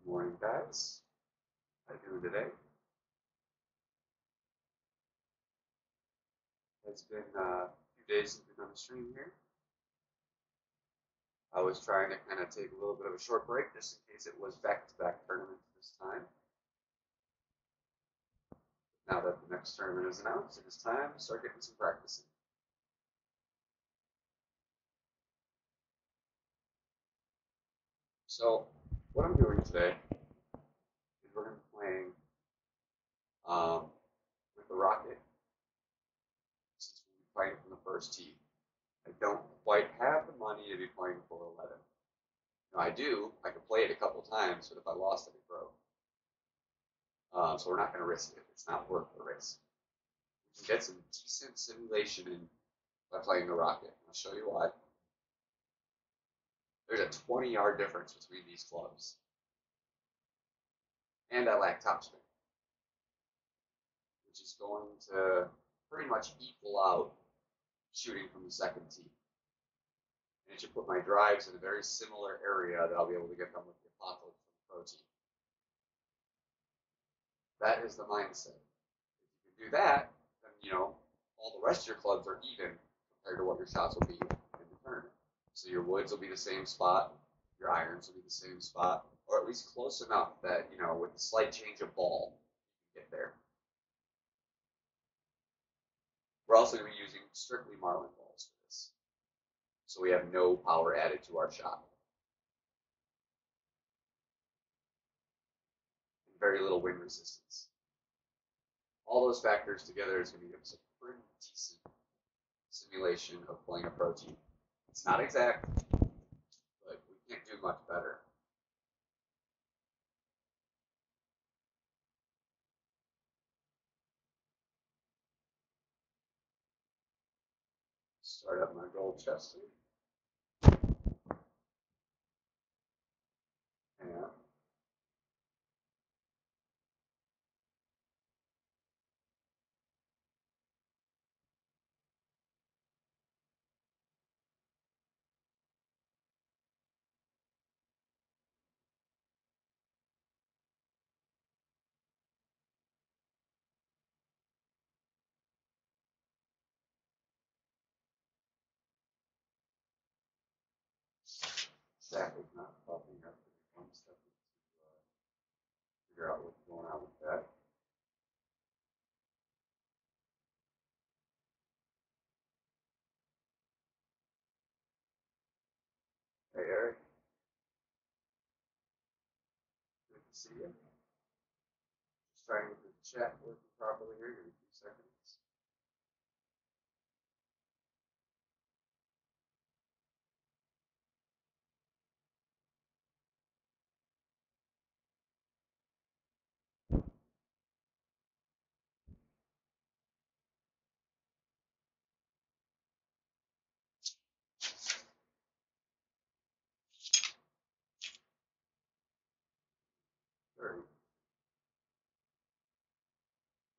Morning, guys. How you doing today? It's been a few days since we've done the stream here. I was trying to kind of take a little bit of a short break just in case it was back-to-back tournaments this time. Now that the next tournament is announced, it is time to start getting some practicing. So, what I'm doing today is we're going to be playing with the Rocket, since we'll be playing from the first tee. I don't quite have the money to be playing 411. Now, I could play it a couple times, but if I lost, I'd be broke. So we're not going to risk it. It's not worth the risk. We can get some decent simulation in by playing the Rocket. I'll show you why. There's a 20-yard difference between these clubs. And I lack topspin, which is going to pretty much equal out shooting from the second tee. And it should put my drives in a very similar area that I'll be able to get them with the Apocalypse from the pro tee. That is the mindset. If you can do that, then all the rest of your clubs are even compared to what your shots will be in the tournament. So your woods will be the same spot, your irons will be the same spot, or at least close enough that, with a slight change of ball, you can get there. We're also going to be using strictly Marlin balls for this. So we have no power added to our shot. And very little wind resistance. All those factors together is going to give us a pretty decent simulation of playing a pro tee. It's not exact, but we can't do much better. Start up my gold chest here. And stack is not popping up. One step to figure out what's going on with that. Hey, Eric. Good to see you. Just trying to get the chat working properly here. Give me 2 seconds.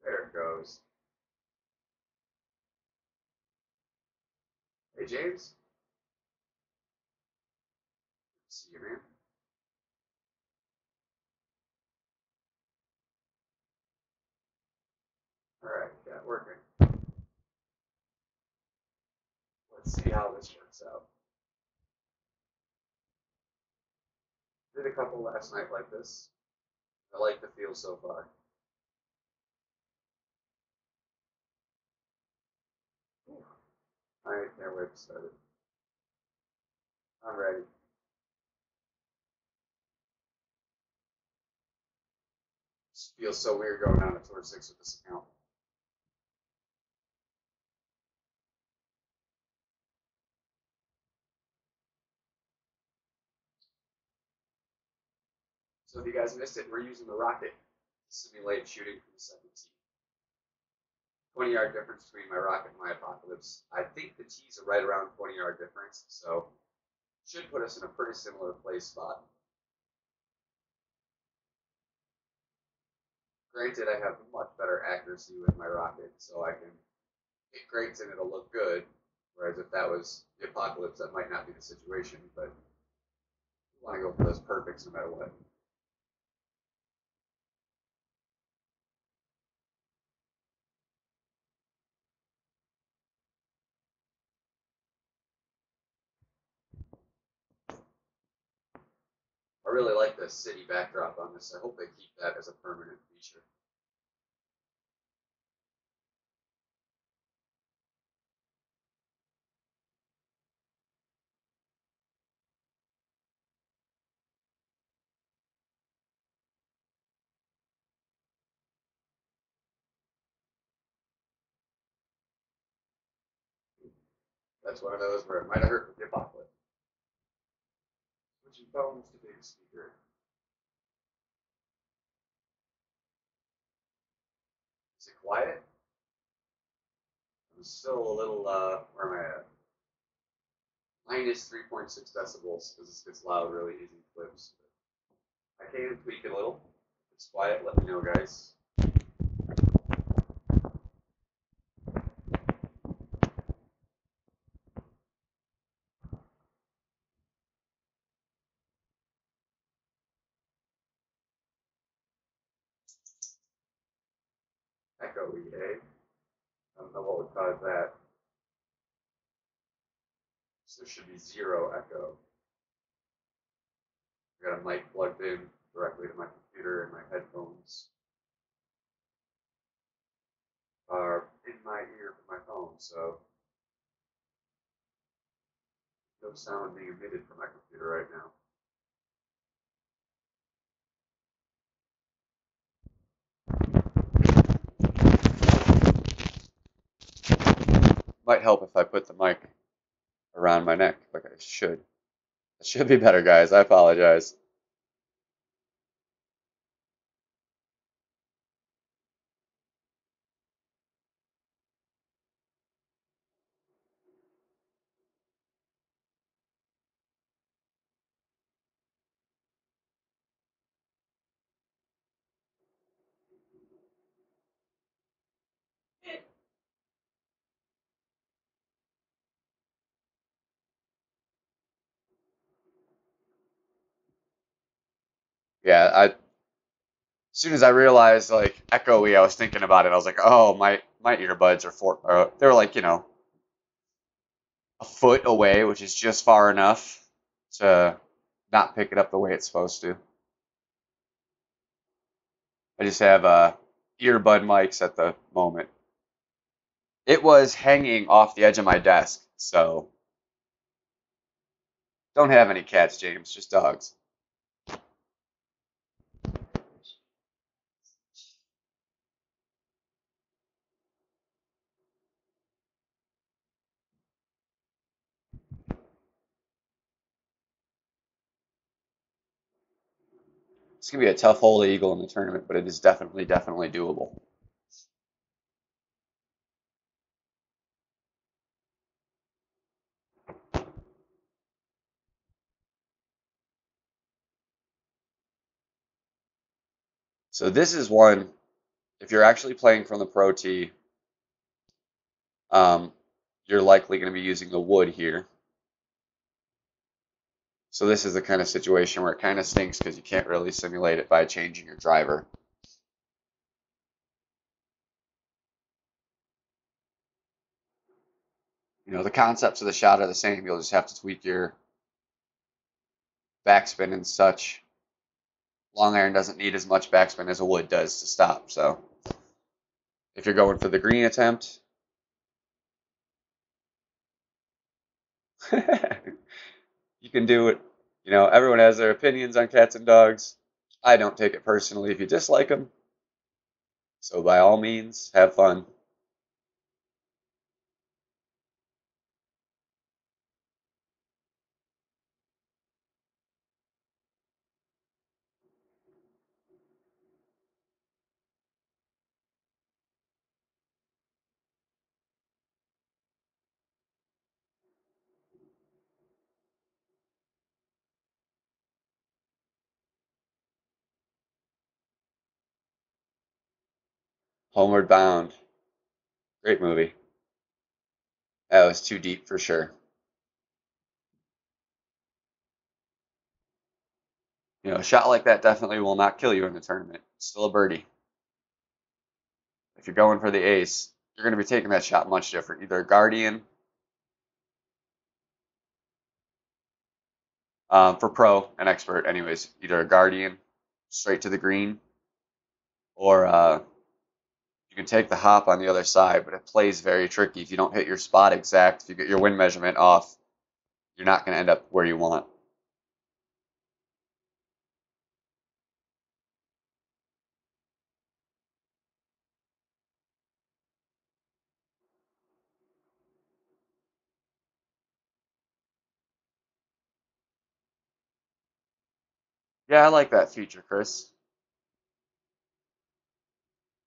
There it goes. Hey, James. Good to see you, man. All right, got it working. Let's see how this works out. Did a couple last night like this. I like the feel so far. I can't wait to start it. I'm ready. It feels so weird going down to tour 6 with this account. So if you guys missed it, we're using the Rocket to simulate shooting from the second tee. 20-yard difference between my Rocket and my Apocalypse. I think the tees are right around 20-yard difference, so should put us in a pretty similar play spot. Granted, I have much better accuracy with my Rocket, so I can hit greats and it'll look good. Whereas if that was the Apocalypse, that might not be the situation, but we want to go for those perfects no matter what. I really like the city backdrop on this. I hope they keep that as a permanent feature. That's one of those where it might have hurt with the apocalypse. Switching phones to big speaker. Is it quiet? I'm still a little, where am I at? Minus 3.6 decibels because this gets loud really easy clips. I can tweak it a little. If it's quiet, let me know, guys. Echo EA. I don't know what would cause that. So there should be zero echo. I got a mic plugged in directly to my computer, and my headphones are in my ear from my phone, so no sound being emitted from my computer right now. Might help if I put the mic around my neck, like I should. It should be better, guys. I apologize. Yeah, as soon as I realized like echoey, I was thinking about it. I was like, oh, my earbuds are they're like a foot away, which is just far enough to not pick it up the way it's supposed to. I just have earbud mics at the moment. It was hanging off the edge of my desk, so don't have any cats, James, just dogs. It's gonna be a tough hole to eagle in the tournament, but it is definitely doable. So this is one, if you're actually playing from the Pro Tee, um, you're likely going to be using the wood here. So this is the kind of situation where it kind of stinks because you can't really simulate it by changing your driver. You know, the concepts of the shot are the same. You'll just have to tweak your backspin and such. Long iron doesn't need as much backspin as a wood does to stop. So if you're going for the green attempt, you can do it. You know, everyone has their opinions on cats and dogs. I don't take it personally if you dislike them. So by all means, have fun. Homeward Bound. Great movie. That was too deep for sure. You know, a shot like that definitely will not kill you in the tournament. It's still a birdie. If you're going for the ace, you're going to be taking that shot much different. Either a guardian, For pro and expert, anyways, either a guardian straight to the green, or you can take the hop on the other side, but it plays very tricky. If you don't hit your spot exact, if you get your wind measurement off, you're not going to end up where you want. Yeah, I like that feature, Chris.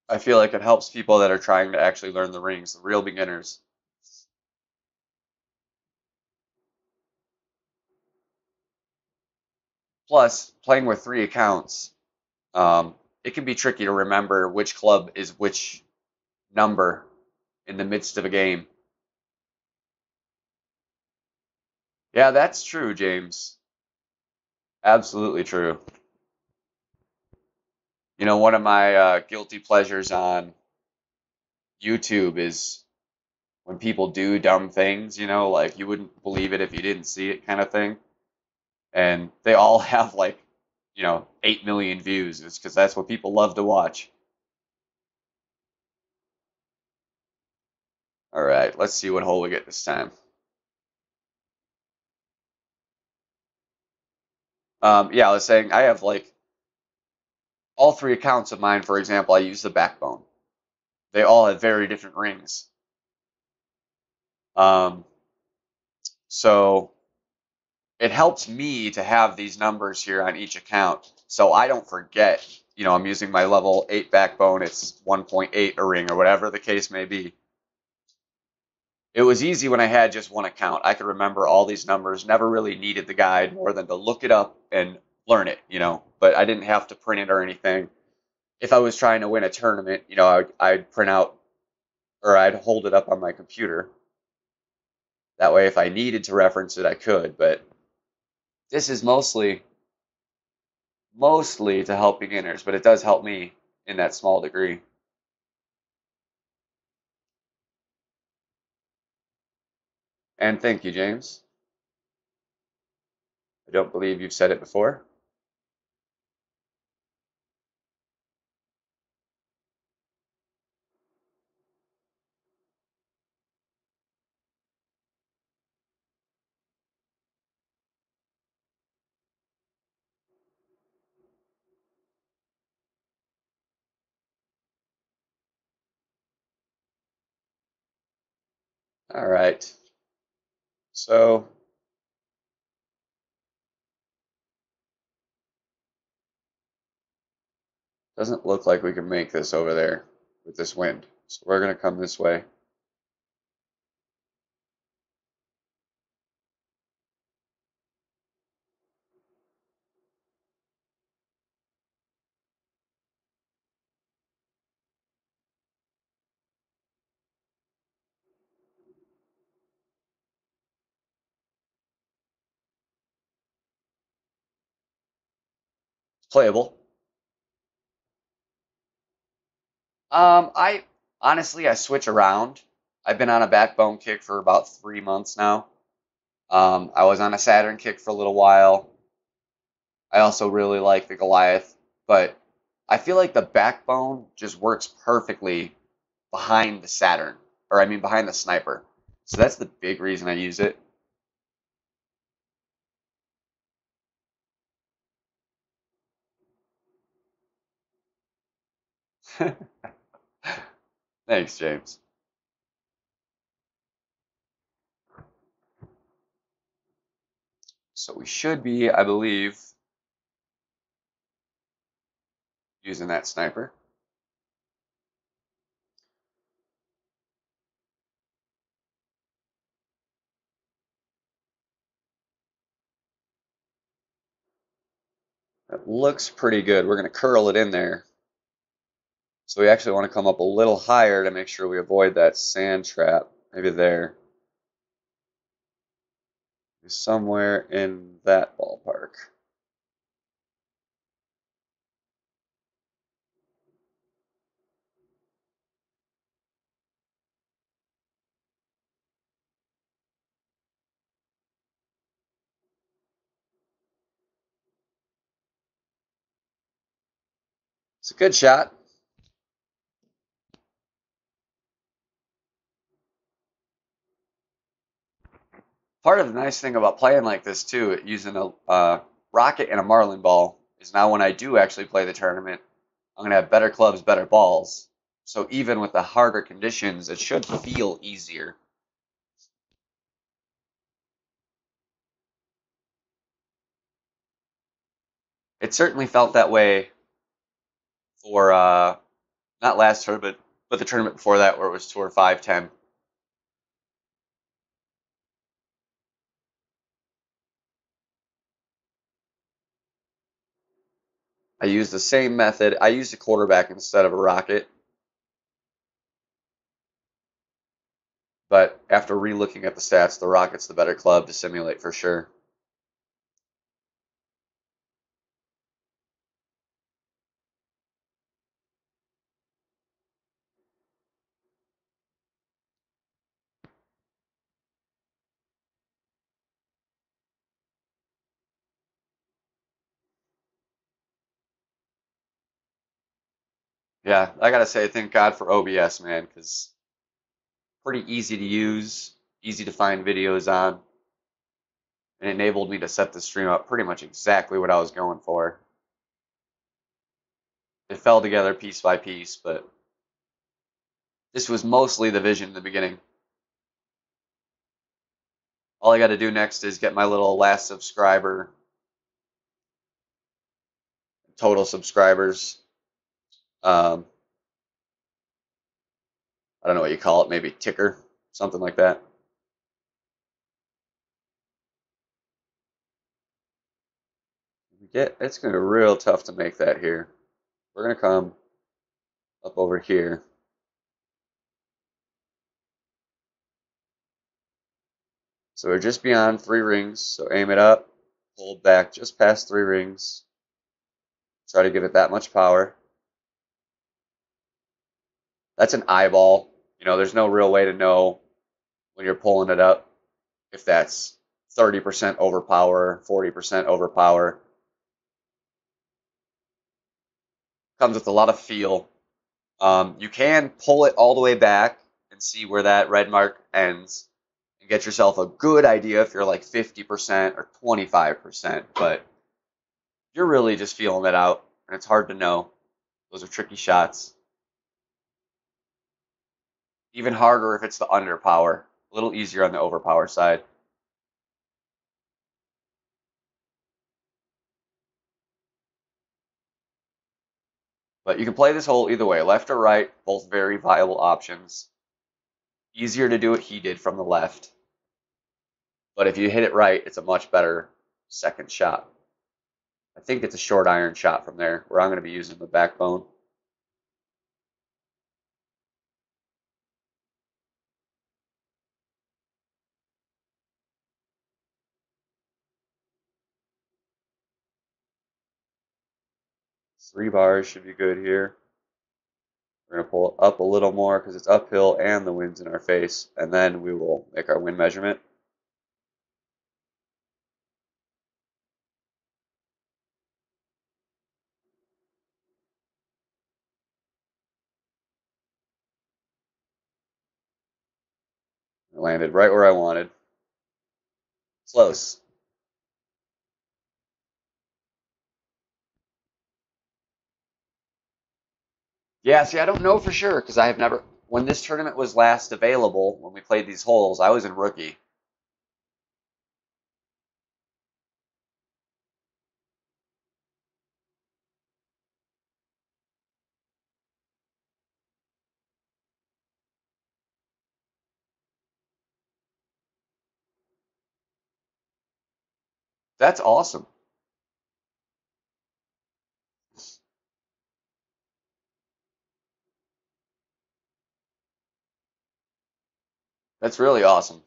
I feel like it helps people that are trying to actually learn the rings, the real beginners. Plus, playing with three accounts, it can be tricky to remember which club is which number in the midst of a game. Yeah, that's true, James. Absolutely true. You know, one of my guilty pleasures on YouTube is when people do dumb things, you know, like you wouldn't believe it if you didn't see it kind of thing. And they all have like, 8 million views. It's because that's what people love to watch. All right, let's see what hole we get this time. Yeah, I was saying I have like all three accounts of mine, for example, I use the backbone. They all have very different rings. Um, so it helps me to have these numbers here on each account so I don't forget. I'm using my level 8 backbone, it's 1.8 a ring or whatever the case may be. It was easy when I had just one account. I could remember all these numbers, never really needed the guide more than to look it up and learn it. But I didn't have to print it or anything. If I was trying to win a tournament, I'd print out or I'd hold it up on my computer. That way, if I needed to reference it, I could. But this is mostly to help beginners, but it does help me in that small degree. And thank you, James. I don't believe you've said it before. All right. So, doesn't look like we can make this over there with this wind. So we're going to come this way. It's playable. I honestly I switch around. I've been on a backbone kick for about 3 months now. I was on a Saturn kick for a little while. I also really like the Goliath, but I feel like the backbone just works perfectly behind the Saturn, or I mean behind the sniper. So that's the big reason I use it. Thanks, James. So we should be, I believe, using that sniper. That looks pretty good. We're going to curl it in there. So we actually want to come up a little higher to make sure we avoid that sand trap. Maybe there. Somewhere in that ballpark. It's a good shot. Part of the nice thing about playing like this too, using a rocket and a marlin ball, is now when I do actually play the tournament, I'm gonna have better clubs, better balls. So even with the harder conditions, it should feel easier. It certainly felt that way for not last tournament, but the tournament before that, where it was Tour 510. I used the same method. I used a quarterback instead of a rocket, but after re-looking at the stats, the rocket's the better club to simulate for sure. Yeah, I gotta say, thank God for OBS, man, because pretty easy to use, easy to find videos on, and enabled me to set the stream up pretty much exactly what I was going for. It fell together piece by piece, but this was mostly the vision in the beginning. All I got to do next is get my little last subscriber, total subscribers. Um, I don't know what you call it, maybe ticker, something like that. It's going to be real tough to make that here. We're going to come up over here. So we're just beyond 3 rings, so aim it up, hold back just past 3 rings. Try to give it that much power. That's an eyeball. You know, there's no real way to know when you're pulling it up if that's 30% overpower, 40% overpower. Comes with a lot of feel. You can pull it all the way back and see where that red mark ends and get yourself a good idea if you're like 50% or 25%, but you're really just feeling it out, and it's hard to know. Those are tricky shots. Even harder if it's the underpower. A little easier on the overpower side. But you can play this hole either way, left or right, both very viable options. Easier to do what he did from the left. But if you hit it right, it's a much better second shot. I think it's a short iron shot from there, where I'm going to be using the backbone. Three bars should be good here. We're going to pull it up a little more because it's uphill and the wind's in our face, and then we will make our wind measurement. I landed right where I wanted. Close. Yeah, see, I don't know for sure because I have never. When this tournament was last available, when we played these holes, I was in rookie. That's awesome. That's really awesome.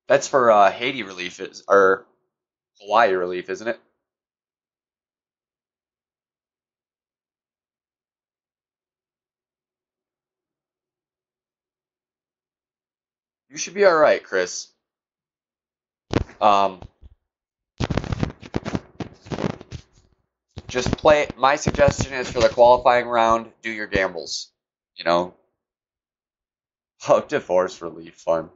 That's for Haiti relief, or Hawaii relief, isn't it? You should be all right, Chris. Um, just play. My suggestion is for the qualifying round, do your gambles. You know, oh, divorce relief fund.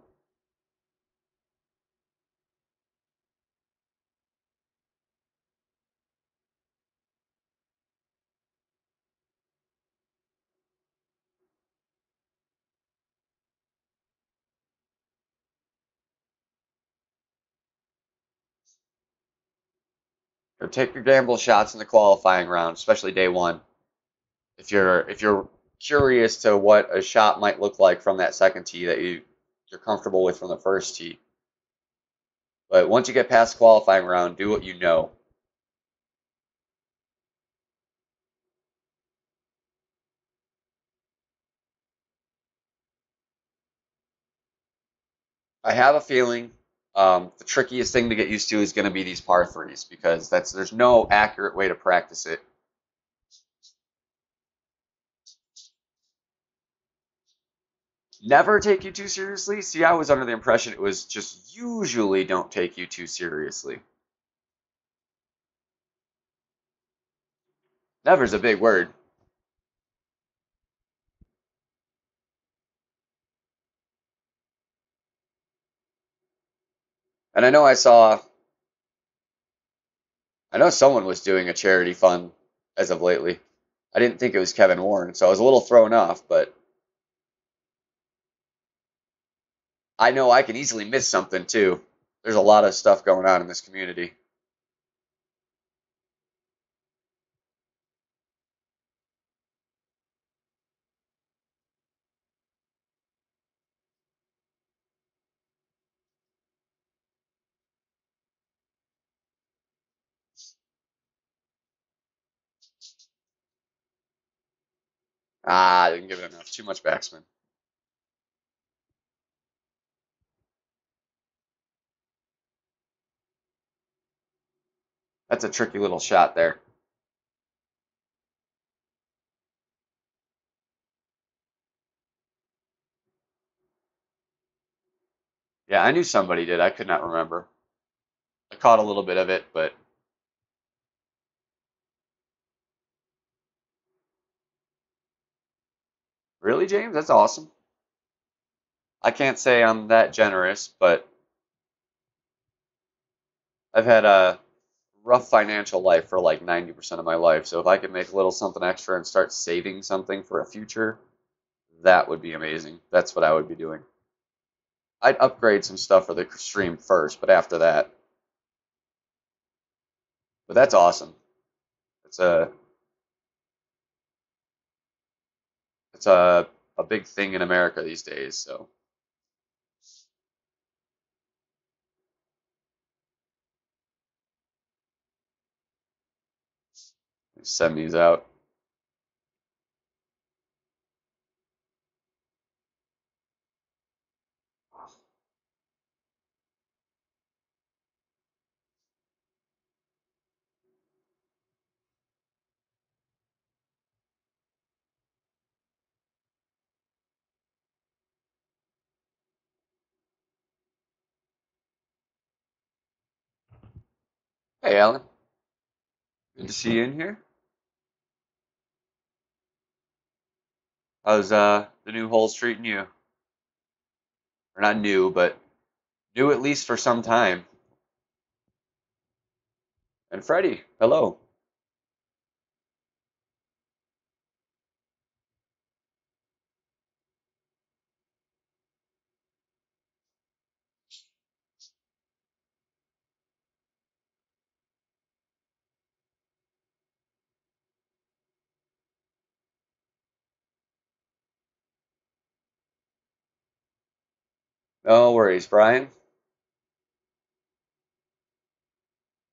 Or take your gamble shots in the qualifying round, especially day one. If you're curious to what a shot might look like from that second tee that you're comfortable with from the first tee. But once you get past the qualifying round, do what you know. I have a feeling the trickiest thing to get used to is going to be these par threes because there's no accurate way to practice it. Never take you too seriously. See, I was under the impression it was just usually don't take you too seriously. Never's a big word. And I know someone was doing a charity fund as of lately. I didn't think it was Kevin Warren, so I was a little thrown off, but I know I can easily miss something too. There's a lot of stuff going on in this community. Ah, I didn't give it enough. Too much backspin. That's a tricky little shot there. Yeah, I knew somebody did. I could not remember. I caught a little bit of it, but really, James? That's awesome. I can't say I'm that generous, but I've had a rough financial life for like 90% of my life. So if I could make a little something extra and start saving something for a future, that would be amazing. That's what I would be doing. I'd upgrade some stuff for the stream first, but after that. But that's awesome. It's a it's a big thing in America these days. So send these out. Hey, Alan. Good to see you in here. How's the new holes treating you? Or not new, but new at least for some time. And Freddie, hello. No worries, Brian.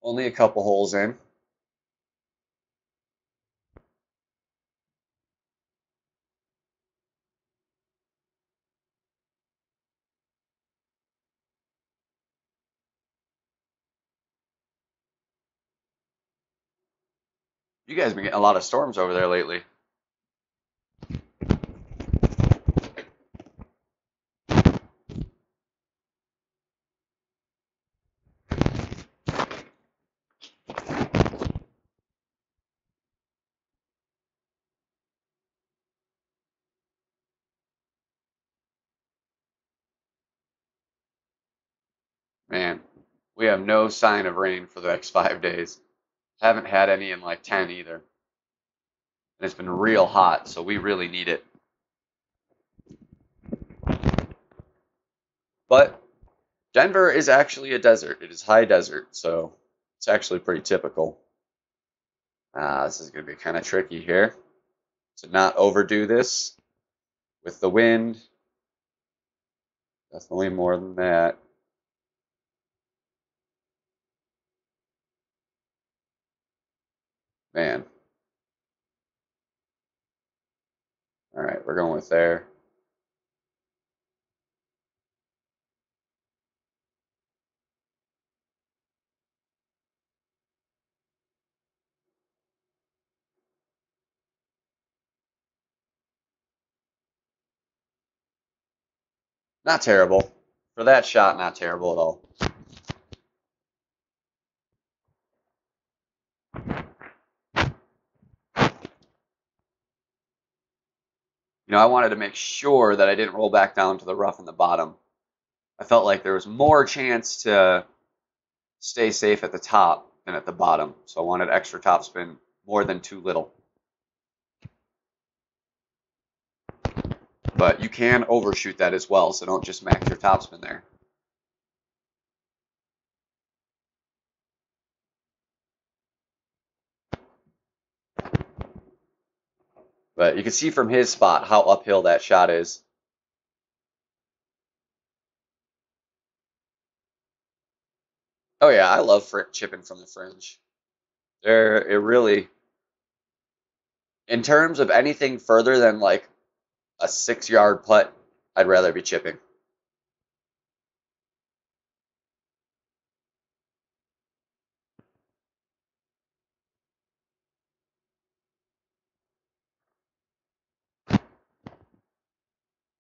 Only a couple holes in. You guys been getting a lot of storms over there lately. Man, we have no sign of rain for the next 5 days. Haven't had any in like 10 either. And it's been real hot, so we really need it. But Denver is actually a desert. It is high desert, so it's actually pretty typical. This is going to be kind of tricky here to not overdo this with the wind. Definitely more than that. Man. All right, we're going with there. Not terrible. For that shot, not terrible at all. I wanted to make sure that I didn't roll back down to the rough in the bottom. I felt like there was more chance to stay safe at the top than at the bottom. So I wanted extra topspin more than too little. But you can overshoot that as well, so don't just max your topspin there. But you can see from his spot how uphill that shot is. Oh yeah, I love chipping from the fringe. It really, in terms of anything further than like a 6-yard putt, I'd rather be chipping.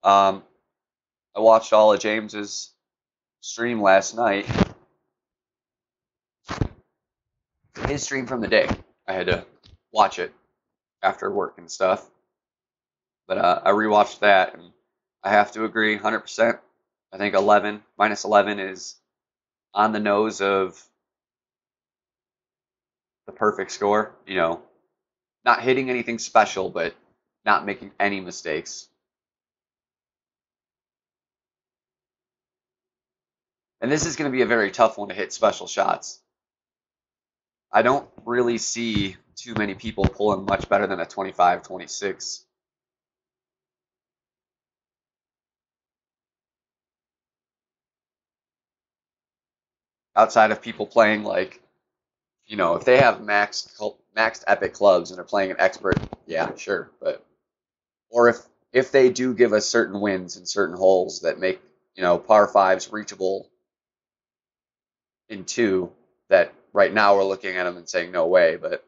Um, I watched all of James's stream last night. His stream from the day. I had to watch it after work and stuff. But I rewatched that, and I have to agree 100%. I think 11, minus 11 is on the nose of the perfect score. Not hitting anything special, but not making any mistakes. And this is going to be a very tough one to hit special shots. I don't really see too many people pulling much better than a 25, 26. Outside of people playing like, if they have maxed epic clubs and are playing an expert, yeah, sure. Or if they do give us certain wins in certain holes that make, par fives reachable in two, that right now we're looking at them and saying no way, but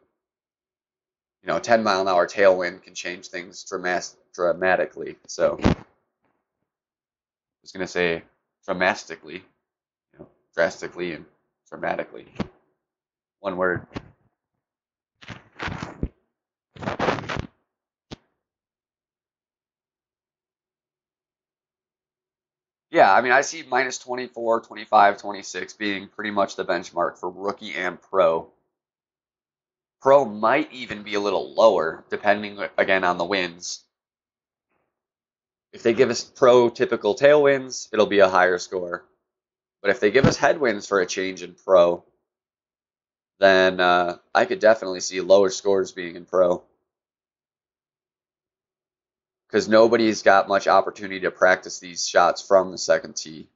10-mile-an-hour tailwind can change things dramatically. So I was going to say drastically, drastically and dramatically. One word. Yeah, I mean, I see minus 24, 25, 26 being pretty much the benchmark for rookie and pro. Pro might even be a little lower, depending, again, on the wins. If they give us pro typical tailwinds, it'll be a higher score. But if they give us headwinds for a change in pro, then I could definitely see lower scores being in pro. Because nobody's got much opportunity to practice these shots from the second tee.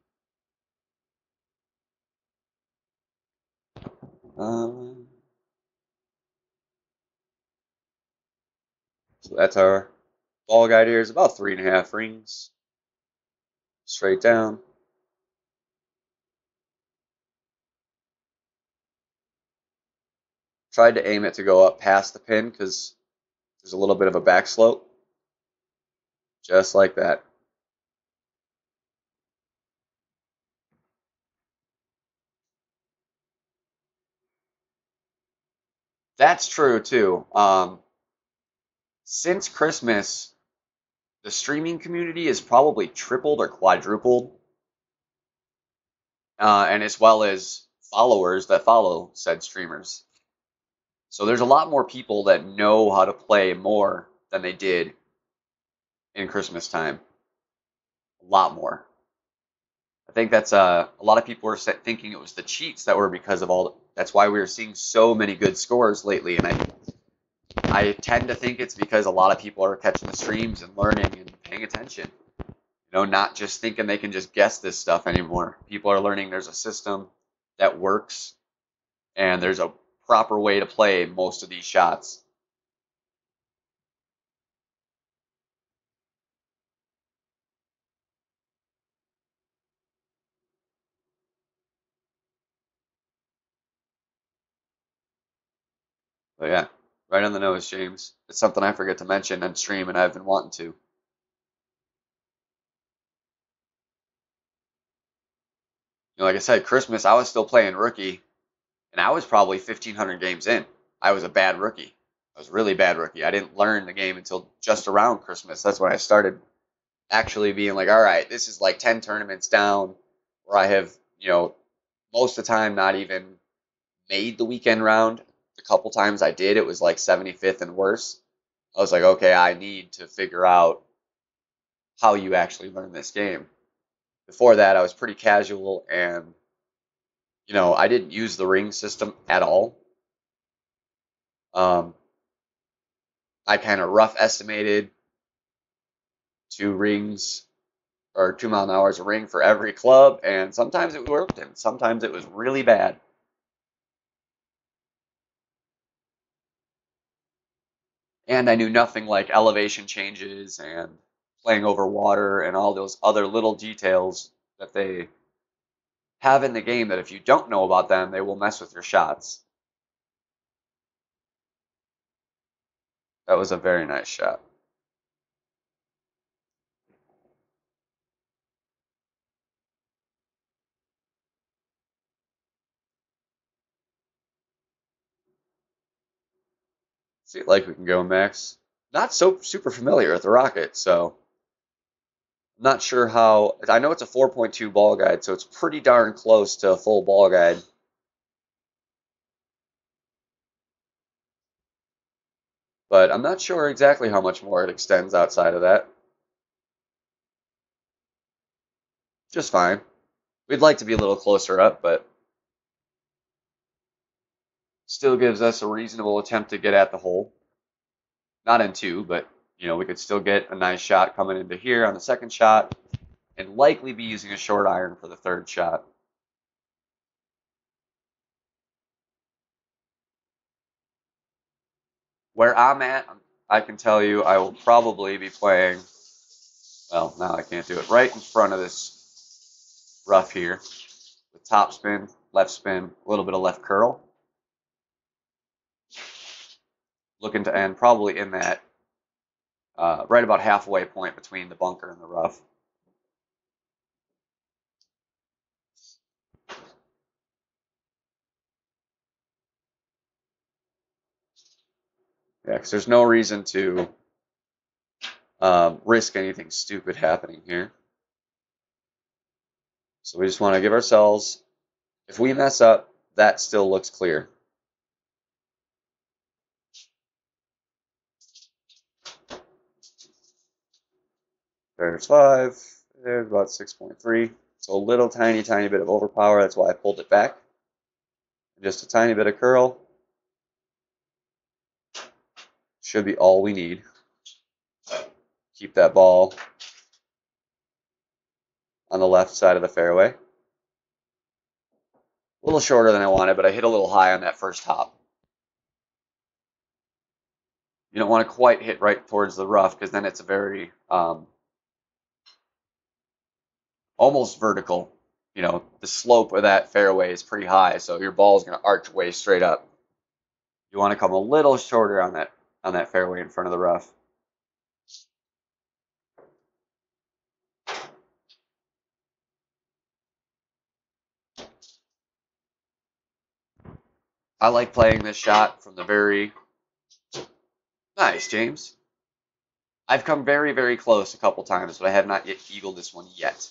So that's our ball guide here. Is about 3.5 rings. Straight down. Tried to aim it to go up past the pin because there's a little bit of a back slope. Just like that. That's true too. Since Christmas, the streaming community has probably tripled or quadrupled. and as well as followers that follow said streamers. So there's a lot more people that know how to play more than they did in Christmas time. A lot more. I think that's a lot of people were thinking it was the cheats that were because of all. That's why we were seeing so many good scores lately, and I tend to think it's because a lot of people are catching the streams and learning and paying attention. Not just thinking they can just guess this stuff anymore. People are learning there's a system that works and there's a proper way to play most of these shots. But yeah, right on the nose, James. It's something I forget to mention on stream, and I've been wanting to. Like I said, Christmas, I was still playing rookie, and I was probably 1,500 games in. I was a bad rookie. I was a really bad rookie. I didn't learn the game until just around Christmas. That's when I started actually being like, all right, this is like 10 tournaments down where I have, most of the time not even made the weekend round. The couple times I did, it was like 75th and worse. I was like, okay, I need to figure out how you actually learn this game. Before that, I was pretty casual and, I didn't use the ring system at all. Um, I kind of rough estimated 2 rings or 2 mile an hour a ring for every club, and sometimes it worked and sometimes it was really bad. And I knew nothing like elevation changes and playing over water and all those other little details that they have in the game that if you don't know about them, they will mess with your shots. That was a very nice shot. See it like we can go, Max. Not so super familiar with the rocket, so I'm not sure how. I know it's a 4.2 ball guide, so it's pretty darn close to a full ball guide. But I'm not sure exactly how much more it extends outside of that. Just fine. We'd like to be a little closer up, but still gives us a reasonable attempt to get at the hole. Not in two, but we could still get a nice shot coming into here on the second shot, and likely be using a short iron for the third shot. Where I'm at, I can tell you I will probably be playing, well, now I can't do it, right in front of this rough here, with top spin, left spin, a little bit of left curl. Looking to end probably in that right about halfway point between the bunker and the rough. Yeah, because there's no reason to risk anything stupid happening here. So we just want to give ourselves, if we mess up, that still looks clear. There's 5. There's about 6.3. So a little tiny bit of overpower. That's why I pulled it back. Just a tiny bit of curl. Should be all we need. Keep that ball on the left side of the fairway. A little shorter than I wanted, but I hit a little high on that first hop. You don't want to quite hit right towards the rough because then it's a very almost vertical. The slope of that fairway is pretty high, so your ball is going to arch way straight up. You want to come a little shorter on that fairway in front of the rough. I like playing this shot from the very nice, James. I've come very, very close a couple times, but I have not yet eagled this one yet.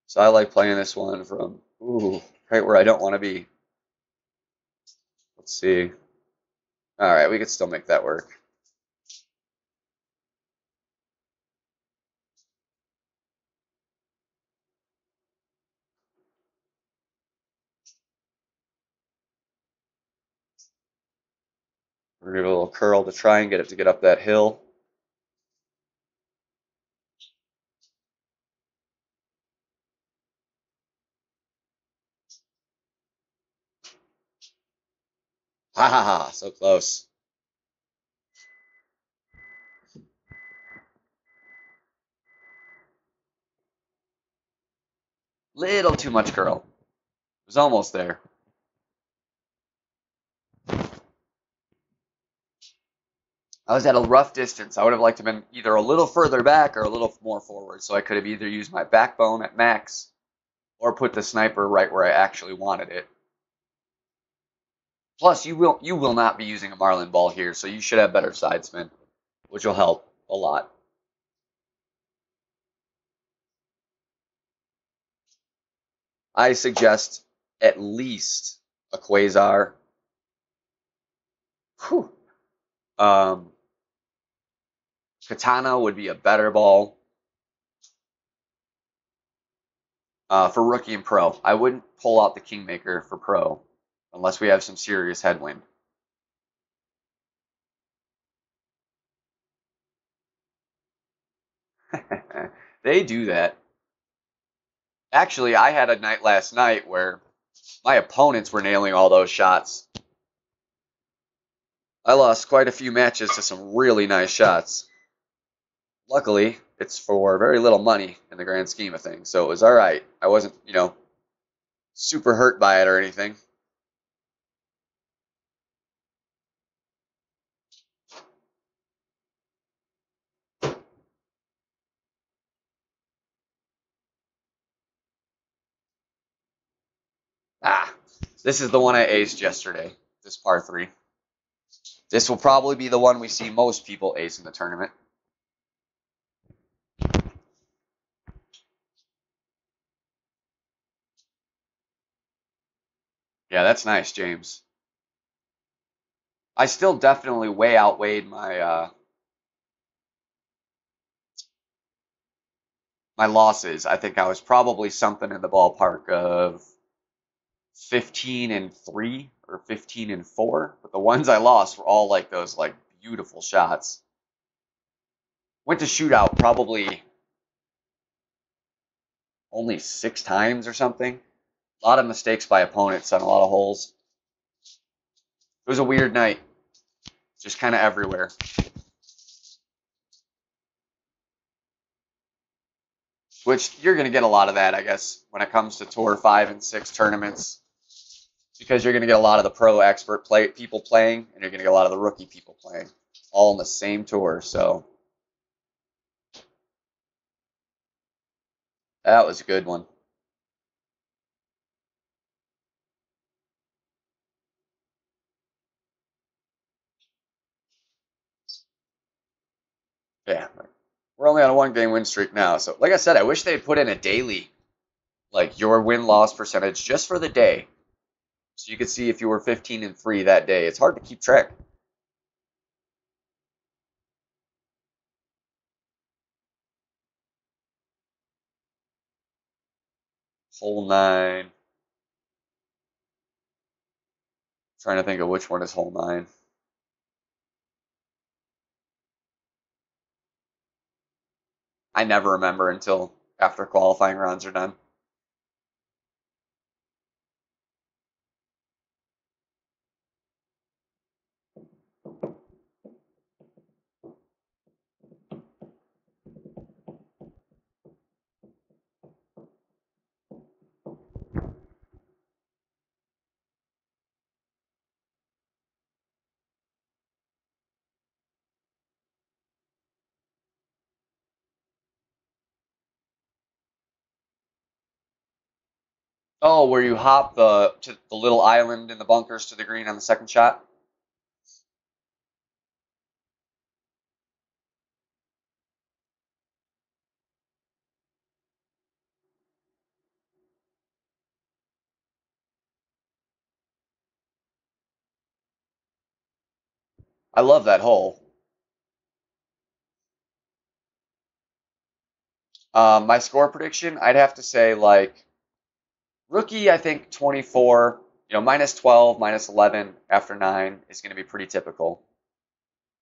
So I like playing this one from, ooh, right where I don't want to be. Let's see. All right, we could still make that work. We're gonna do a little curl to try and get it to get up that hill. Ha ha ha, so close. Little too much curl. It was almost there. I was at a rough distance. I would have liked to have been either a little further back or a little more forward, so I could have either used my backbone at max or put the sniper right where I actually wanted it. Plus, you will not be using a marlin ball here, so you should have better side spin, which will help a lot. I suggest at least a quasar. Whew. Katana would be a better ball for rookie and pro. I wouldn't pull out the Kingmaker for pro unless we have some serious headwind. They do that. Actually, I had a night last night where my opponents were nailing all those shots. I lost quite a few matches to some really nice shots. Luckily, it's for very little money in the grand scheme of things, so it was all right. I wasn't, super hurt by it or anything. Ah, this is the one I aced yesterday, this par 3. This will probably be the one we see most people ace in the tournament. Yeah, that's nice, James. I still definitely way outweighed my losses. I think I was probably something in the ballpark of 15-3 or 15-4, but the ones I lost were all like those like beautiful shots. Went to shootout probably only 6 times or something. A lot of mistakes by opponents on a lot of holes. It was a weird night, just kind of everywhere. Which you're going to get a lot of that, I guess, when it comes to Tour 5 and 6 tournaments, because you're going to get a lot of the pro expert people playing, and you're going to get a lot of the rookie people playing, all in the same tour. So that was a good one. Yeah, we're only on a 1-game win streak now. So, like I said, I wish they'd put in a daily, like your win-loss percentage just for the day, so you could see if you were 15-3 that day. It's hard to keep track. Hole 9. Trying to think of which one is hole 9. I never remember until after qualifying rounds are done. Oh, where you hop to the little island in the bunkers to the green on the second shot? I love that hole. My score prediction, I'd have to say like rookie, I think 24, minus 12, minus 11 after 9 is going to be pretty typical.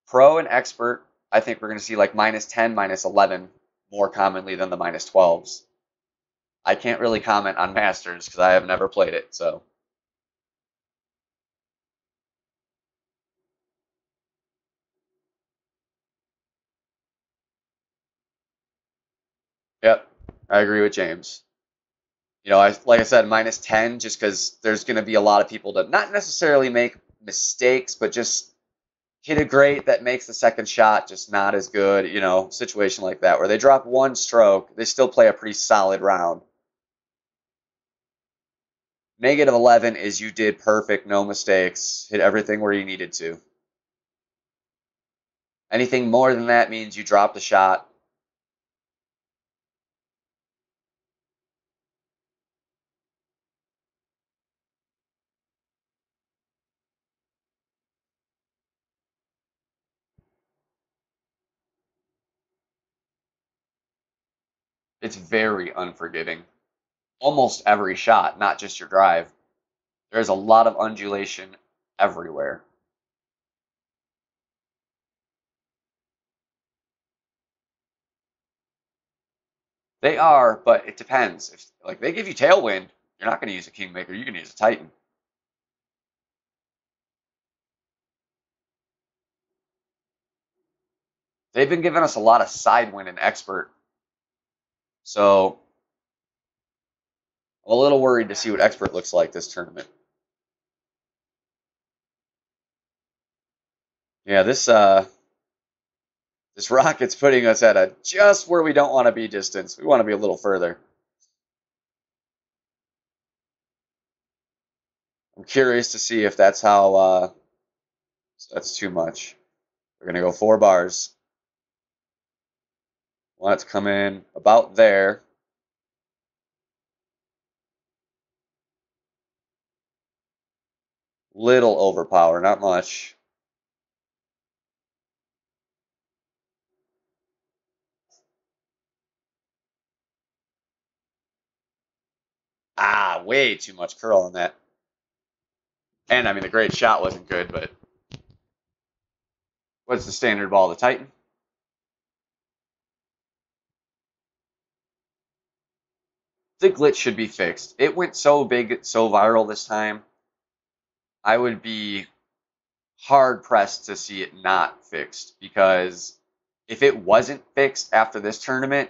Pro and expert, I think we're going to see like minus 10, minus 11 more commonly than the minus 12s. I can't really comment on masters because I have never played it, so. Yep, I agree with James. Like I said, minus 10, just because there's going to be a lot of people that not necessarily make mistakes, but just hit a great that makes the second shot just not as good, situation like that, where they drop one stroke, they still play a pretty solid round. Negative 11 is you did perfect, no mistakes, hit everything where you needed to. Anything more than that means you dropped a shot. It's very unforgiving. Almost every shot, not just your drive. There's a lot of undulation everywhere. They are, but it depends. If like they give you tailwind, you're not going to use a kingmaker. You're going to use a titan. They've been giving us a lot of sidewind and expert, so I'm a little worried to see what expert looks like this tournament. Yeah, this rocket's putting us at a just where we don't want to be distance. We want to be a little further. I'm curious to see if that's how. That's too much. We're gonna go 4 bars. Want it to come in about there. Little overpower, not much. Ah, way too much curl on that. And I mean, the great shot wasn't good, but what's the standard ball? The Titan? The glitch should be fixed. It went so big, so viral this time. I would be hard pressed to see it not fixed because if it wasn't fixed after this tournament,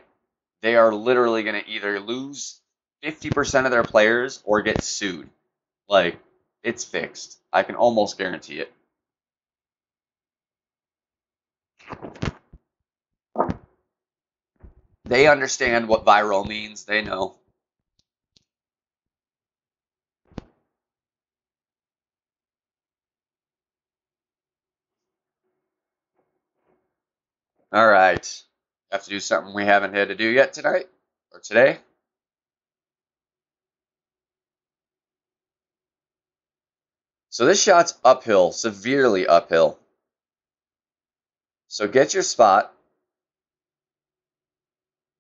they are literally going to either lose 50% of their players or get sued. Like, it's fixed. I can almost guarantee it. They understand what viral means. They know. All right. Have to do something we haven't had to do yet tonight or today. So this shot's uphill, severely uphill. So get your spot.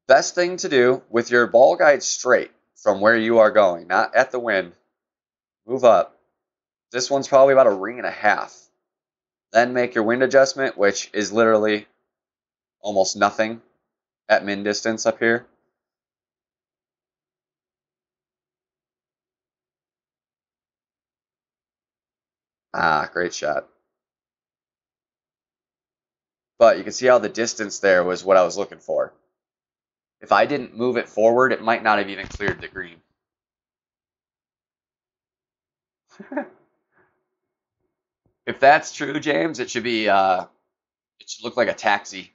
Best thing to do with your ball guide straight from where you are going, not at the wind. Move up. This one's probably about a ring and a half. Then make your wind adjustment, which is literally almost nothing at min distance up here. Ah, great shot. But you can see how the distance there was what I was looking for. If I didn't move it forward, it might not have even cleared the green. If that's true, James, it should be it should look like a taxi.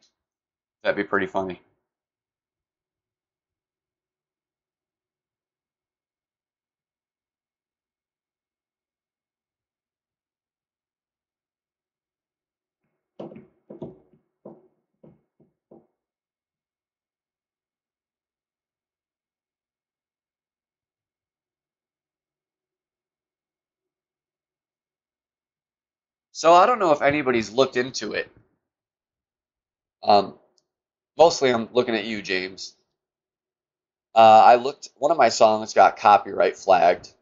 That'd be pretty funny. So I don't know if anybody's looked into it. Um, Mostly I'm looking at you, James. I looked, one of my songs got copyright flagged,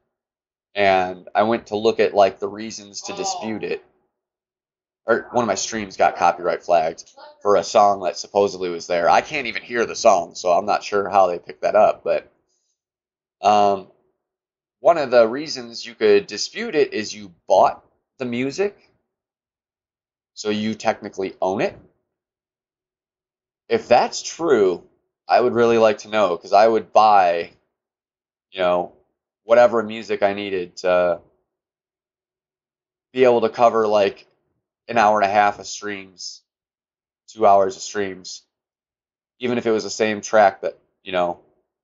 and I went to look at like the reasons to dispute it. Or one of my streams got copyright flagged for a song that supposedly was there. I can't even hear the song, so I'm not sure how they picked that up. But um, one of the reasons you could dispute it is you bought the music, so you technically own it. If that's true, I would really like to know because I would buy, you know, whatever music I needed to be able to cover like an hour and a half of streams, 2 hours of streams, even if it was the same track that,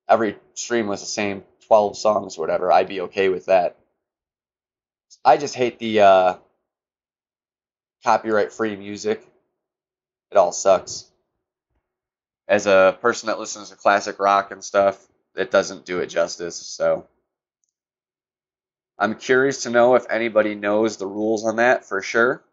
every stream was the same 12 songs or whatever, I'd be okay with that. I just hate the copyright free music. It all sucks. As a person that listens to classic rock and stuff, it doesn't do it justice. So I'm curious to know if anybody knows the rules on that for sure.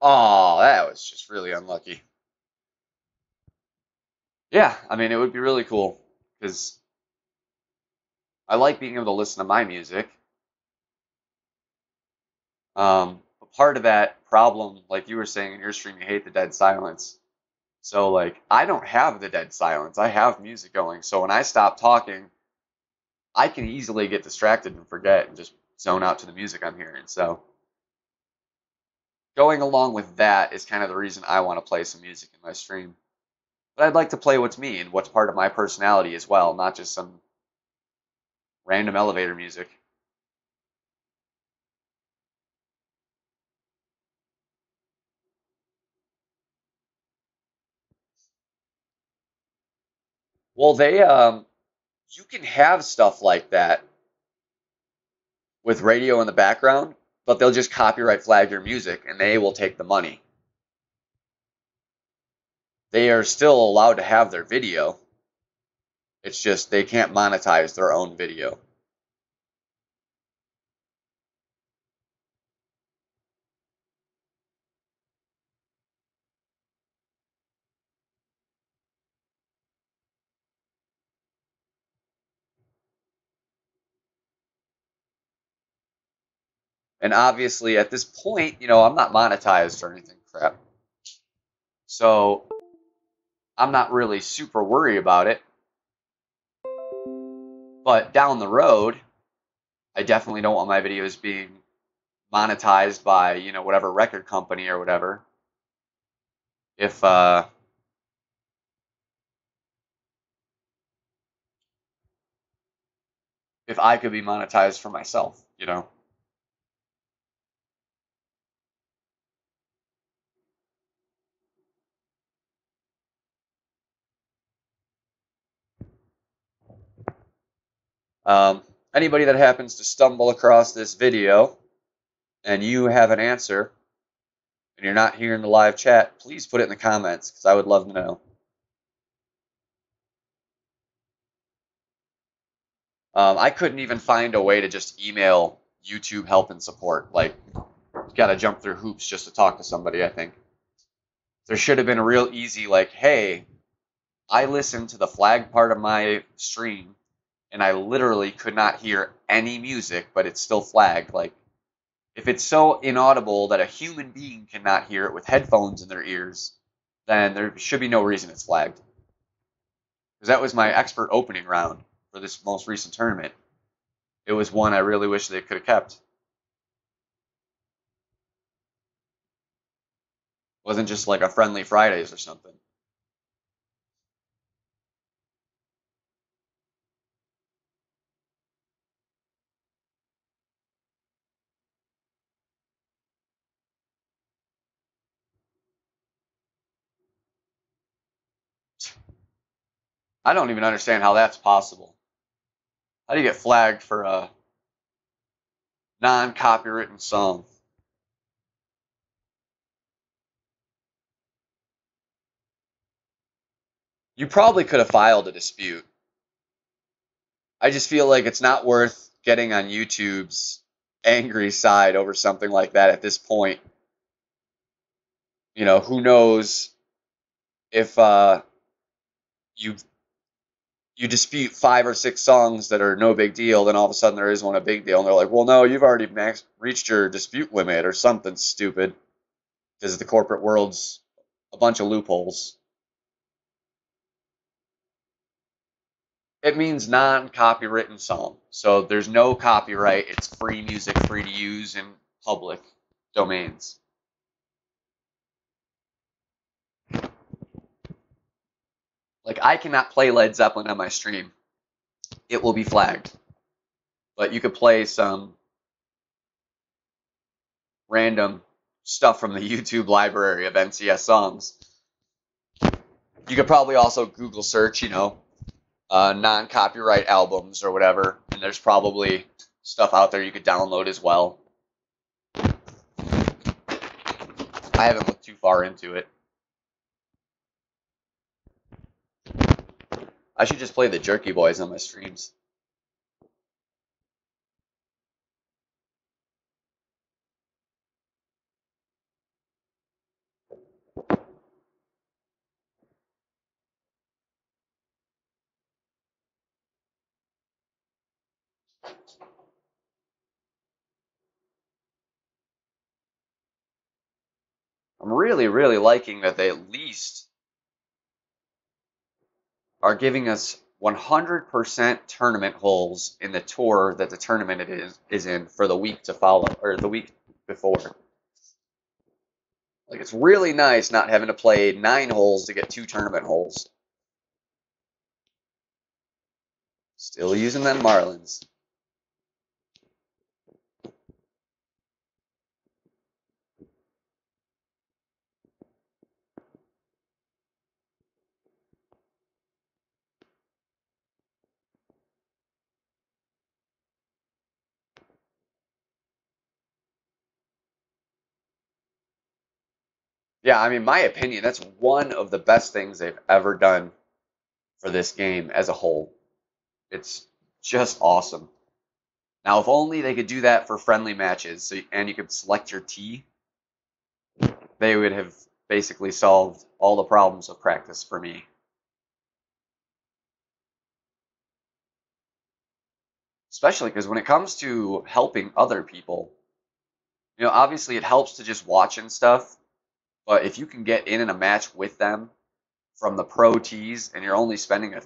Oh, that was just really unlucky. Yeah, I mean, it would be really cool because I like being able to listen to my music. But part of that problem, like you were saying in your stream, you hate the dead silence. So, like, I don't have the dead silence. I have music going. So when I stop talking, I can easily get distracted and forget and just zone out to the music I'm hearing. So going along with that is kind of the reason I want to play some music in my stream. But I'd like to play what's me and what's part of my personality as well, not just some random elevator music. Well, you can have stuff like that with radio in the background, but they'll just copyright flag your music and they will take the money. They are still allowed to have their video. It's just they can't monetize their own video. And obviously, at this point, I'm not monetized or anything crap. So I'm not really super worried about it. But down the road, I definitely don't want my videos being monetized by, whatever record company or whatever. If if I could be monetized for myself. Um, Anybody that happens to stumble across this video and you have an answer and you're not here in the live chat, please put it in the comments because I would love to know. I couldn't even find a way to just email YouTube help and support. Like, you got to jump through hoops just to talk to somebody, I think. There should have been a real easy, like, hey, I listened to the flag part of my stream and I literally could not hear any music, but it's still flagged. Like, if it's so inaudible that a human being cannot hear it with headphones in their ears, then there should be no reason it's flagged. Because that was my expert opening round for this most recent tournament. It was one I really wish they could have kept. It wasn't just like a friendly Fridays or something. I don't even understand how that's possible. How do you get flagged for a non-copywritten song? You probably could have filed a dispute. I just feel like it's not worth getting on YouTube's angry side over something like that at this point. You know, who knows if you you dispute 5 or 6 songs that are no big deal, then all of a sudden there is one a big deal, and they're like, well, no, you've already reached your dispute limit or something stupid because the corporate world's a bunch of loopholes. It means non-copywritten song. So there's no copyright. It's free music, free to use in public domains. Like I cannot play Led Zeppelin on my stream. It will be flagged. But you could play some random stuff from the YouTube library of NCS songs. You could probably also Google search, non-copyright albums or whatever, and there's probably stuff out there you could download as well. I haven't looked too far into it. I should just play the Jerky Boys on my streams. I'm really, really liking that they at least are giving us 100% tournament holes in the tour that the tournament is in for the week to follow, or the week before. Like, it's really nice not having to play 9 holes to get 2 tournament holes. Still using them Marlins. Yeah, I mean, my opinion, that's one of the best things they've ever done for this game as a whole. It's just awesome. Now, if only they could do that for friendly matches, and you could select your tee, they would have basically solved all the problems of practice for me. Especially because when it comes to helping other people, obviously it helps to just watch and stuff, but if you can get in a match with them from the pro tees and you're only spending a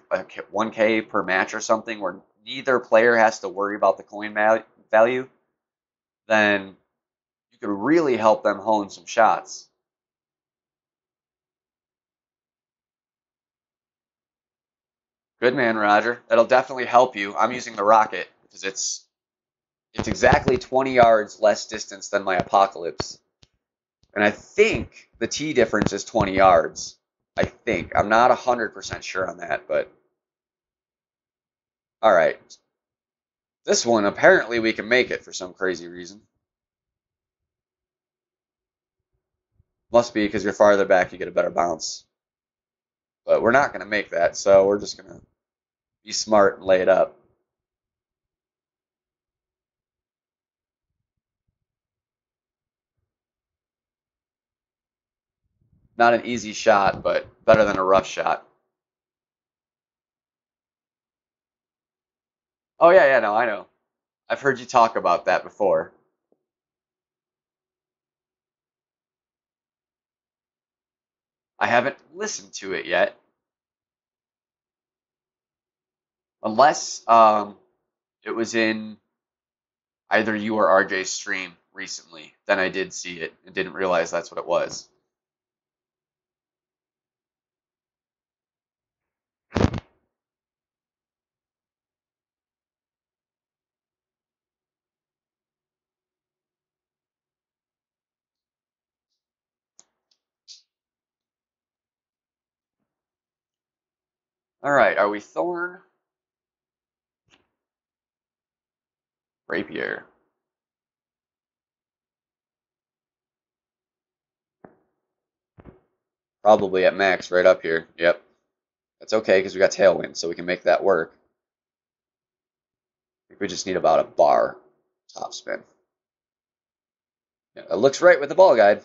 1K per match or something where neither player has to worry about the coin value, then you could really help them hone some shots. Good man, Roger. That'll definitely help you. I'm using the rocket because it's exactly 20 yards less distance than my Apocalypse. And I think the tee difference is 20 yards. I think. I'm not 100% sure on that, but all right. This one, apparently we can make it for some crazy reason. Must be because you're farther back, you get a better bounce. But we're not going to make that, so we're just going to be smart and lay it up. Not an easy shot, but better than a rough shot. Oh, yeah, no, I know. I've heard you talk about that before. I haven't listened to it yet. Unless it was in either you or RJ's stream recently. Then I did see it and didn't realize that's what it was. All right, are we thorn? Rapier. Probably at max right up here. Yep. That's okay because we got tailwind, so we can make that work. I think we just need about a bar top spin. Yeah, it looks right with the ball guide.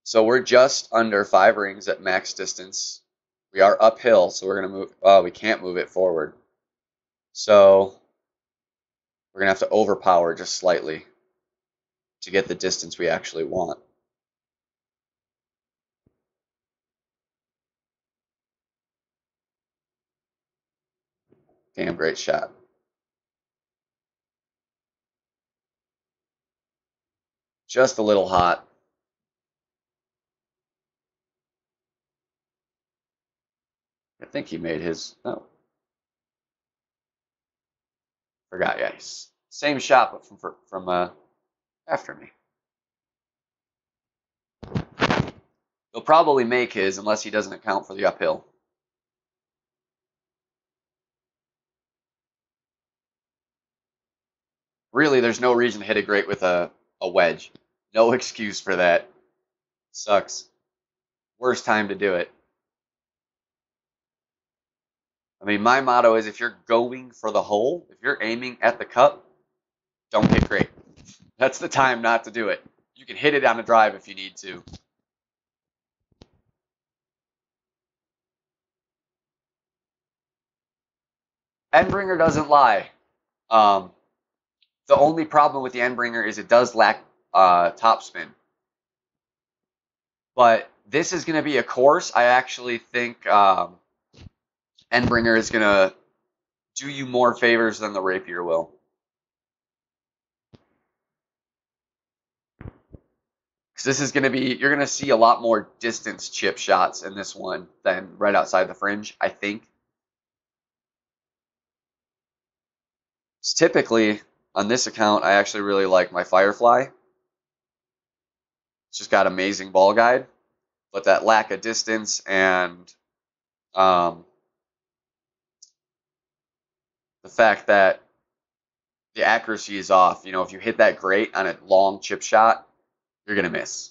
So we're just under 5 rings at max distance. We are uphill, so we're going to move. Oh, we can't move it forward. So we're going to have to overpower just slightly to get the distance we actually want. Damn great shot. Just a little hot. I think he made his. No. Forgot, yeah. Same shot, but from after me. He'll probably make his unless he doesn't account for the uphill. Really, there's no reason to hit it great with a wedge. No excuse for that. Sucks. Worst time to do it. I mean, my motto is if you're going for the hole, if you're aiming at the cup, don't hit great. That's the time not to do it. You can hit it on a drive if you need to. Endbringer doesn't lie. Um, the only problem with the Endbringer is it does lack topspin. But this is going to be a course. I actually think Endbringer is going to do you more favors than the Rapier will. Because this is going to be, you're going to see a lot more distance chip shots in this one than right outside the fringe, I think. Typically, on this account, I actually really like my Firefly. It's just got amazing ball guide, but that lack of distance and um, the fact that the accuracy is off. You know, if you hit that great on a long chip shot, you're going to miss.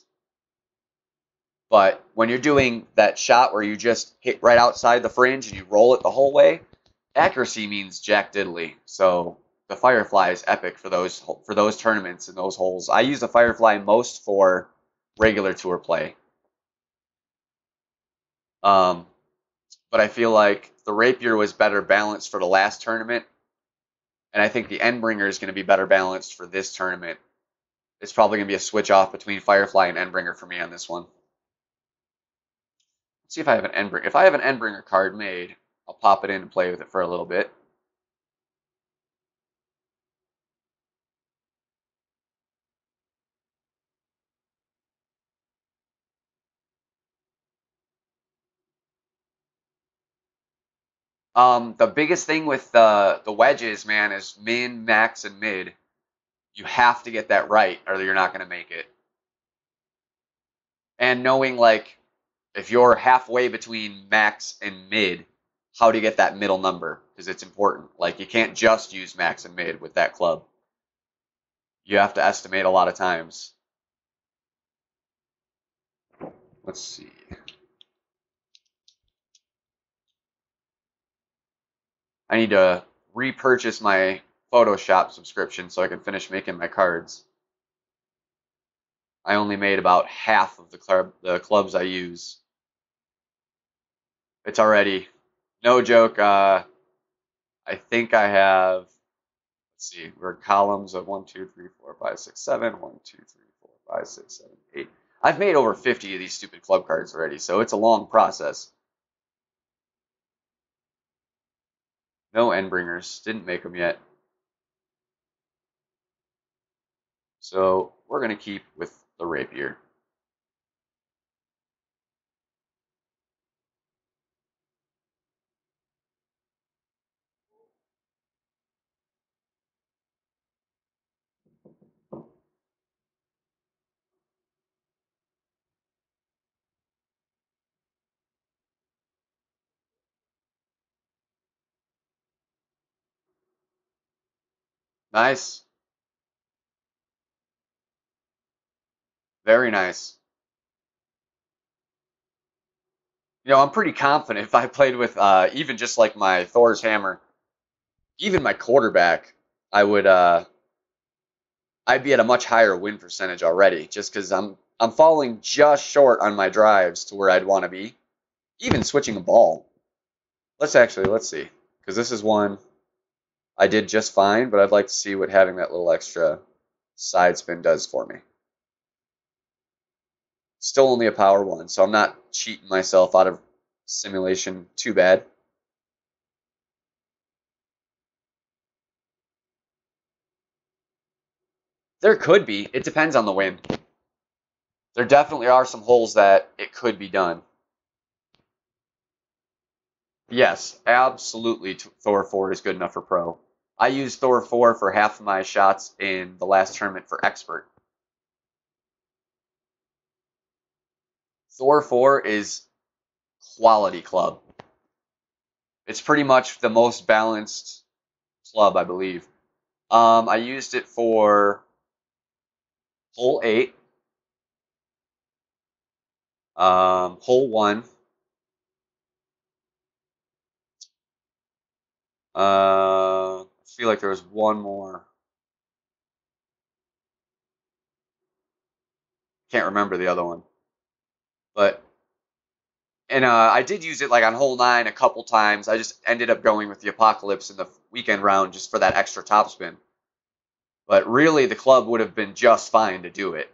But when you're doing that shot where you just hit right outside the fringe and you roll it the whole way, accuracy means jack diddly. So the Firefly is epic for those tournaments and those holes. I use the Firefly most for regular tour play. But I feel like the Rapier was better balanced for the last tournament, and I think the Endbringer is going to be better balanced for this tournament. It's probably going to be a switch off between Firefly and Endbringer for me on this one. Let's see if I have an Endbringer. If I have an Endbringer card made, I'll pop it in and play with it for a little bit. The biggest thing with the wedges, man, is min, max, and mid. You have to get that right, or you're not going to make it. And knowing, like, if you're halfway between max and mid, how to get that middle number, because it's important. Like, you can't just use max and mid with that club. You have to estimate a lot of times. Let's see. I need to repurchase my Photoshop subscription so I can finish making my cards. I only made about half of the clubs I use. It's already, no joke, I think I have, let's see, we're columns of 1, 2, 3, 4, 5, 6, 7, 1, 2, 3, 4, 5, 6, 7, 8. I've made over 50 of these stupid club cards already, so it's a long process. No Endbringers, didn't make them yet. So we're going to keep with the Rapier. Nice. Very nice. You know, I'm pretty confident if I played with even just like my Thor's hammer, even my quarterback, I would I'd be at a much higher win percentage already, just because I'm falling just short on my drives to where I'd want to be. Even switching a ball. Let's see, because this is one I did just fine, but I'd like to see what having that little extra side spin does for me. Still only a power one, so I'm not cheating myself out of simulation too bad. There could be. It depends on the wind. There definitely are some holes that it could be done. Yes, absolutely. Thor 4 is good enough for pro. I used Thor 4 for half of my shots in the last tournament for expert. Thor 4 is quality club. It's pretty much the most balanced club, I believe. I used it for hole 8, hole 1, I feel like there was one more. Can't remember the other one. But and I did use it like on hole 9 a couple times. I just ended up going with the Apocalypse in the weekend round just for that extra topspin. But really, the club would have been just fine to do it.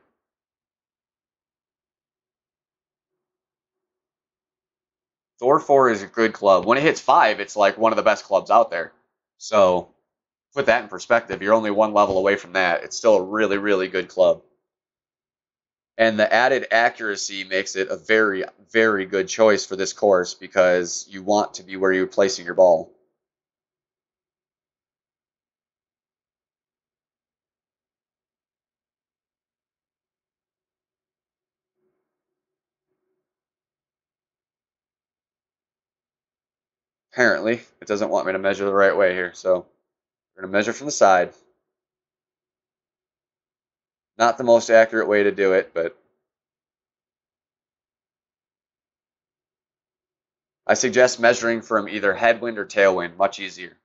Thor 4 is a good club. When it hits 5, it's like one of the best clubs out there. So put that in perspective. You're only one level away from that. It's still a really, really good club. And the added accuracy makes it a very, very good choice for this course because you want to be where you're placing your ball. Apparently, it doesn't want me to measure the right way here, so we're going to measure from the side. Not the most accurate way to do it, but I suggest measuring from either headwind or tailwind, much easier.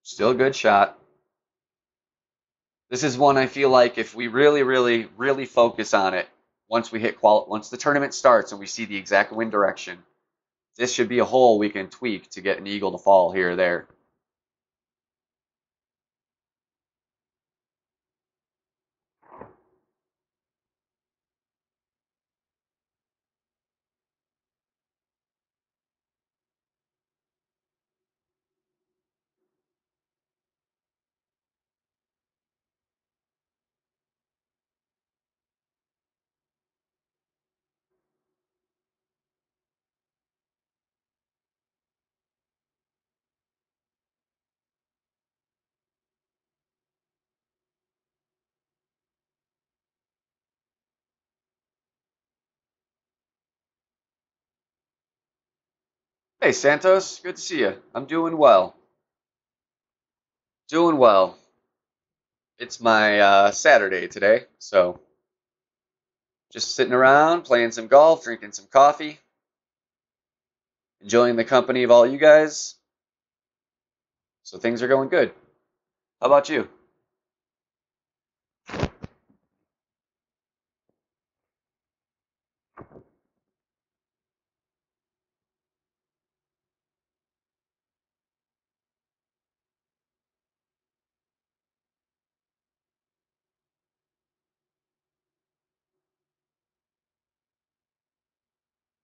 Still a good shot. This is one I feel like if we really, really, really focus on it, once we hit once the tournament starts and we see the exact wind direction, this should be a hole we can tweak to get an eagle to fall here or there. Hey Santos, good to see you. I'm doing well. Doing well. It's my Saturday today, so just sitting around, playing some golf, drinking some coffee, enjoying the company of all you guys. So things are going good. How about you?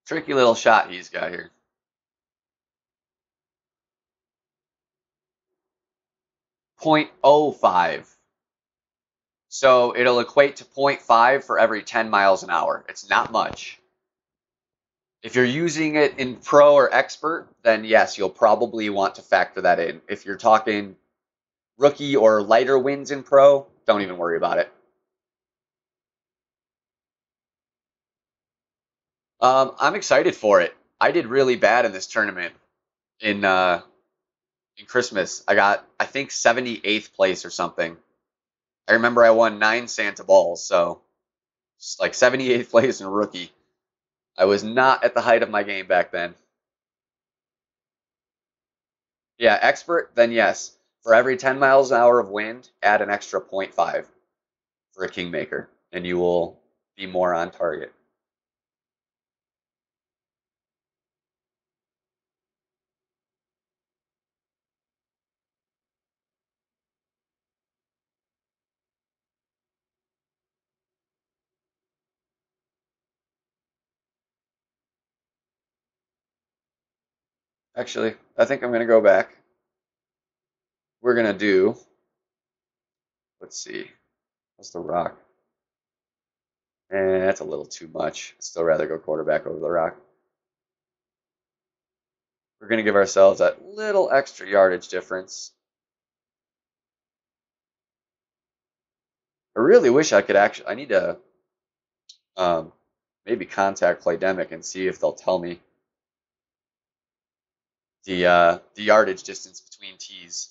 Tricky little shot he's got here. 0.05. So it'll equate to 0.5 for every 10 miles an hour. It's not much. If you're using it in pro or expert, then yes, you'll probably want to factor that in. If you're talking rookie or lighter winds in pro, don't even worry about it. I'm excited for it. I did really bad in this tournament in Christmas. I got, I think, 78th place or something. I remember I won 9 Santa balls, so it's like 78th place in rookie. I was not at the height of my game back then. Yeah, expert, then yes. For every 10 miles an hour of wind, add an extra point 0.5 for a kingmaker, and you will be more on target. Actually, I think I'm going to go back. We're going to do, let's see, what's the rock? That's a little too much. I'd still rather go quarterback over the rock. We're going to give ourselves that little extra yardage difference. I really wish I could actually, I need to um, maybe contact Playdemic and see if they'll tell me the yardage distance between tees.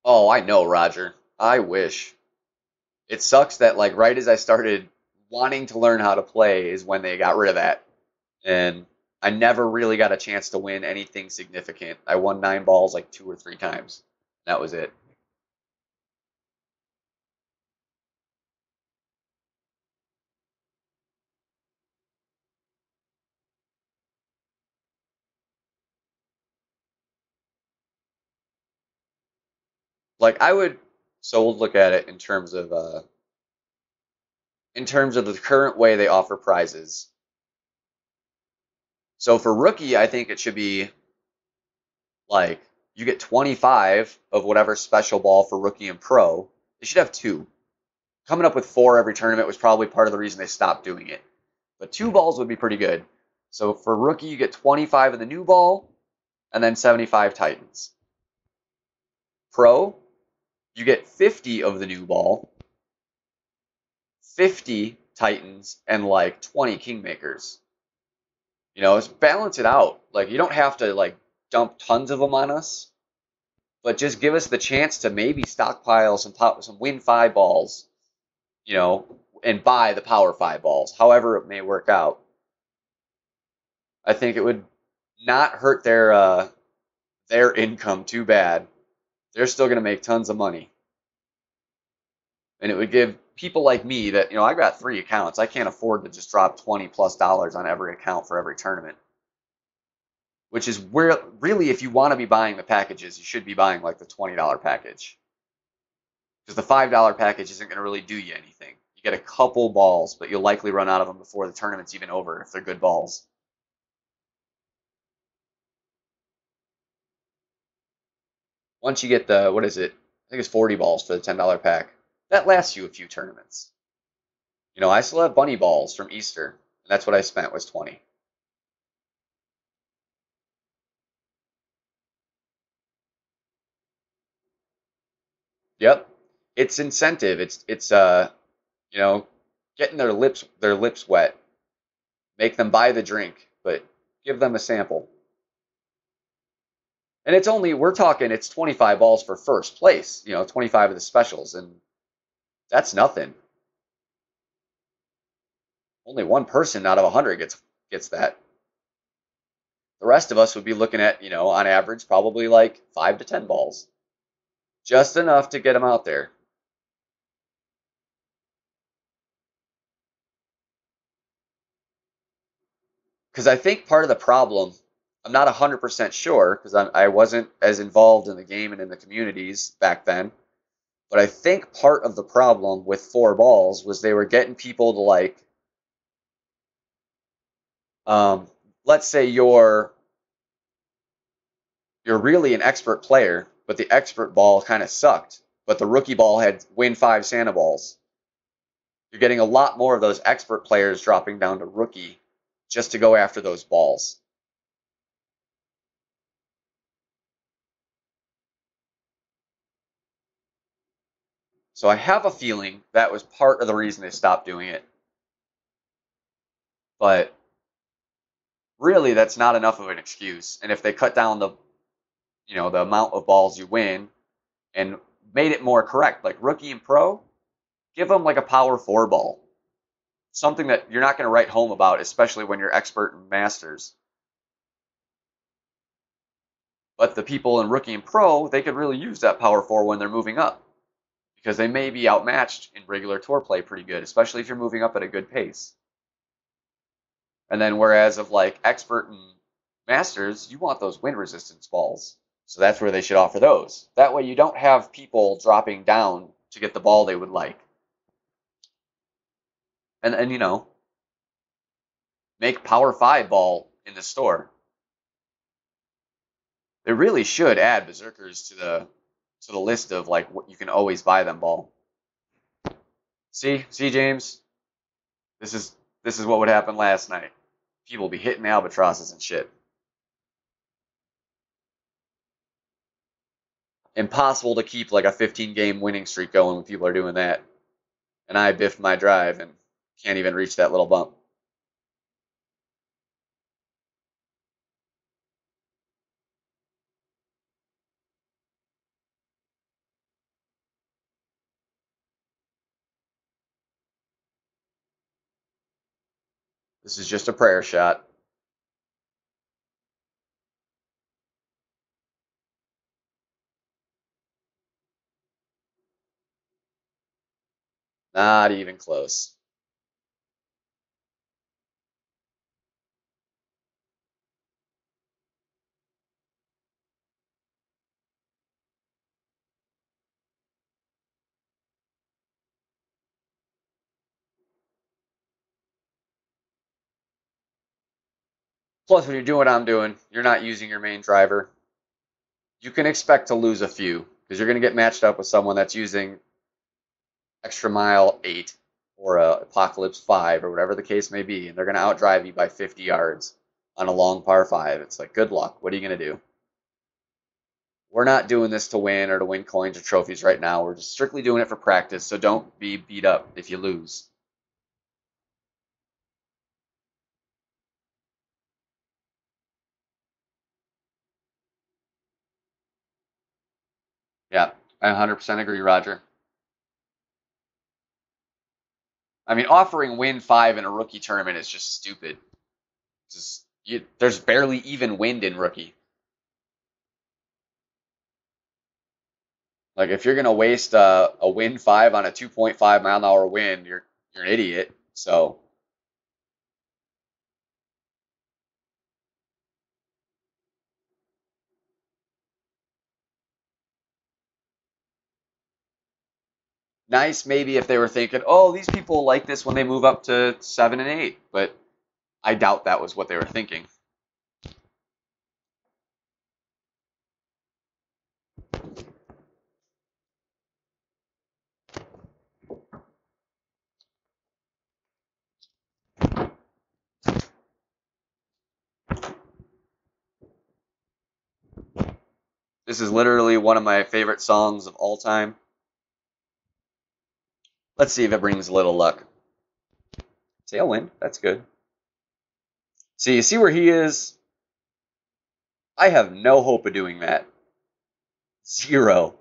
Oh, I know, Roger. I wish. It sucks that like right as I started wanting to learn how to play is when they got rid of that. And I never really got a chance to win anything significant. I won 9 balls like 2 or 3 times. That was it. Like I would, so we'll look at it in terms of the current way they offer prizes. So for rookie, I think it should be like you get 25 of whatever special ball for rookie and pro. They should have two. Coming up with 4 every tournament was probably part of the reason they stopped doing it. But 2 balls would be pretty good. So for rookie, you get 25 of the new ball and then 75 Titans. Pro, you get 50 of the new ball, 50 Titans, and like 20 Kingmakers. You know, it's balance it out. Like you don't have to like dump tons of them on us, but just give us the chance to maybe stockpile some win 5 balls, you know, and buy the power 5 balls, however it may work out. I think it would not hurt their income too bad. They're still going to make tons of money, and it would give people like me that I got 3 accounts. I can't afford to just drop $20+ on every account for every tournament. Which is where really, if you want to be buying the packages, you should be buying like the $20 package, because the $5 package isn't going to really do you anything. You get a couple balls, but you'll likely run out of them before the tournament's even over if they're good balls. Once you get the, what is it? I think it's 40 balls for the $10 pack. That lasts you a few tournaments. I still have bunny balls from Easter, and that's what I spent was 20. Yep. It's incentive. It's you know, getting their lips wet. Make them buy the drink, but give them a sample. And we're talking it's 25 balls for first place, 25 of the specials, and that's nothing. Only one person out of 100 gets that. The rest of us would be looking at, on average, probably like 5 to 10 balls. Just enough to get them out there. Because I think part of the problem, I'm not 100% sure because I wasn't as involved in the game and in the communities back then, but I think part of the problem with 4 balls was they were getting people to like, um, let's say you're really an expert player, but the expert ball kind of sucked, but the rookie ball had win 5 Santa balls. You're getting a lot more of those expert players dropping down to rookie just to go after those balls. So I have a feeling that was part of the reason they stopped doing it. But really, that's not enough of an excuse. And if they cut down the amount of balls you win and made it more correct, like rookie and pro, give them like a power 4 ball. Something that you're not going to write home about, especially when you're expert in masters. But the people in rookie and pro, they could really use that power 4 when they're moving up, because they may be outmatched in regular tour play pretty good, especially if you're moving up at a good pace. And then whereas of like expert and masters, you want those wind resistance balls. So that's where they should offer those. That way you don't have people dropping down to get the ball they would like. And make power 5 ball in the store. They really should add berserkers to the list of like what you can always buy them ball. See James? This is what would happen last night. People be hitting albatrosses and shit. Impossible to keep like a 15-game winning streak going when people are doing that. And I biffed my drive and can't even reach that little bump. This is just a prayer shot. Not even close. Plus, when you're doing what I'm doing, you're not using your main driver. You can expect to lose a few because you're going to get matched up with someone that's using Extra Mile 8 or Apocalypse 5 or whatever the case may be, and they're going to outdrive you by 50 yards on a long par 5. It's like, good luck. What are you going to do? We're not doing this to win or to win coins or trophies right now. We're just strictly doing it for practice, so don't be beat up if you lose. Yeah, I 100% agree, Roger. I mean, offering win 5 in a rookie tournament is just stupid. There's barely even wind in rookie. Like if you're gonna waste a win 5 on a 2.5 mile an hour wind, you're an idiot. So nice maybe if they were thinking, oh, these people like this when they move up to 7 and 8, but I doubt that was what they were thinking. This is literally one of my favorite songs of all time. Let's see if it brings a little luck. Tailwind, that's good. See, you see where he is? I have no hope of doing that. 0.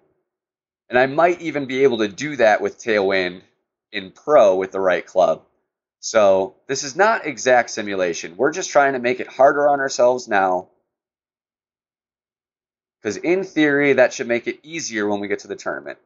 And I might even be able to do that with Tailwind in Pro with the right club. So this is not exact simulation. We're just trying to make it harder on ourselves now. Because in theory, that should make it easier when we get to the tournament.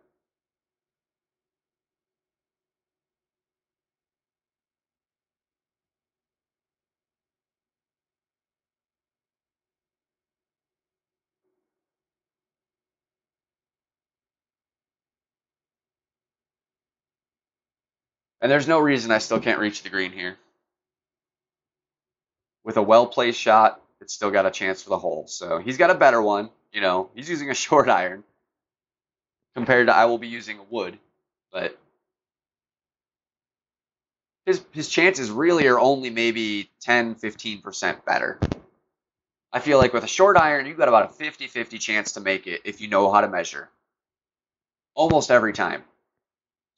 And there's no reason I still can't reach the green here. With a well-placed shot, it's still got a chance for the hole. So he's got a better one. He's using a short iron compared to I will be using a wood. But his chances really are only maybe 10-15% better. I feel like with a short iron, you've got about a 50-50 chance to make it if you know how to measure. Almost every time.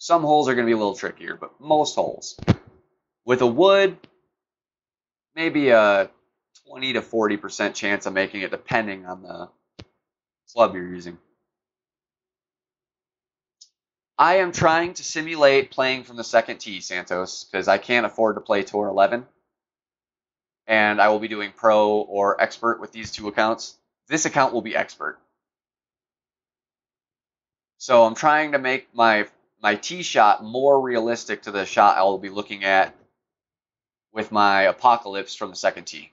Some holes are going to be a little trickier, but most holes. With a wood, maybe a 20 to 40% chance of making it, depending on the club you're using. I am trying to simulate playing from the second tee, Santos, because I can't afford to play Tour 11. And I will be doing pro or expert with these two accounts. This account will be expert. So I'm trying to make my tee shot more realistic to the shot I will be looking at with my Apocalypse from the second tee.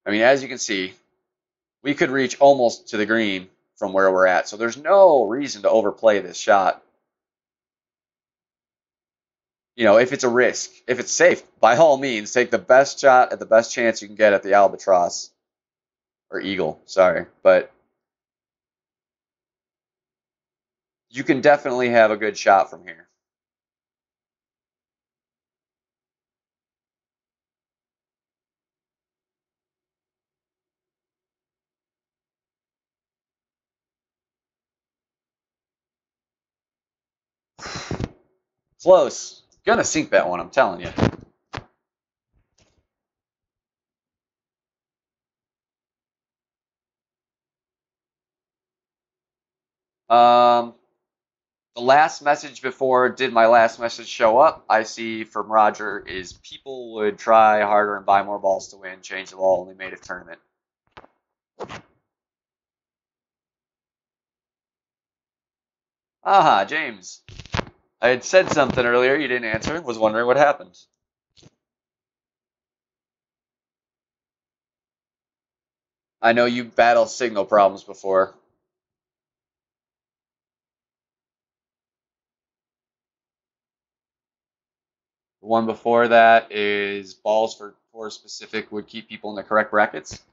I mean, as you can see, we could reach almost to the green from where we're at. So there's no reason to overplay this shot. You know, if it's a risk, if it's safe, by all means, take the best shot at the best chance you can get at the Albatross. Or Eagle, sorry. But you can definitely have a good shot from here. Close. Gonna sink that one, I'm telling you. Um, the last message before did my last message show up? I see from Roger is people would try harder and buy more balls to win, change the ball, only made a tournament. Aha, James. I had said something earlier, you didn't answer, was wondering what happened. I know you battled signal problems before. The one before that is balls for specific would keep people in the correct brackets.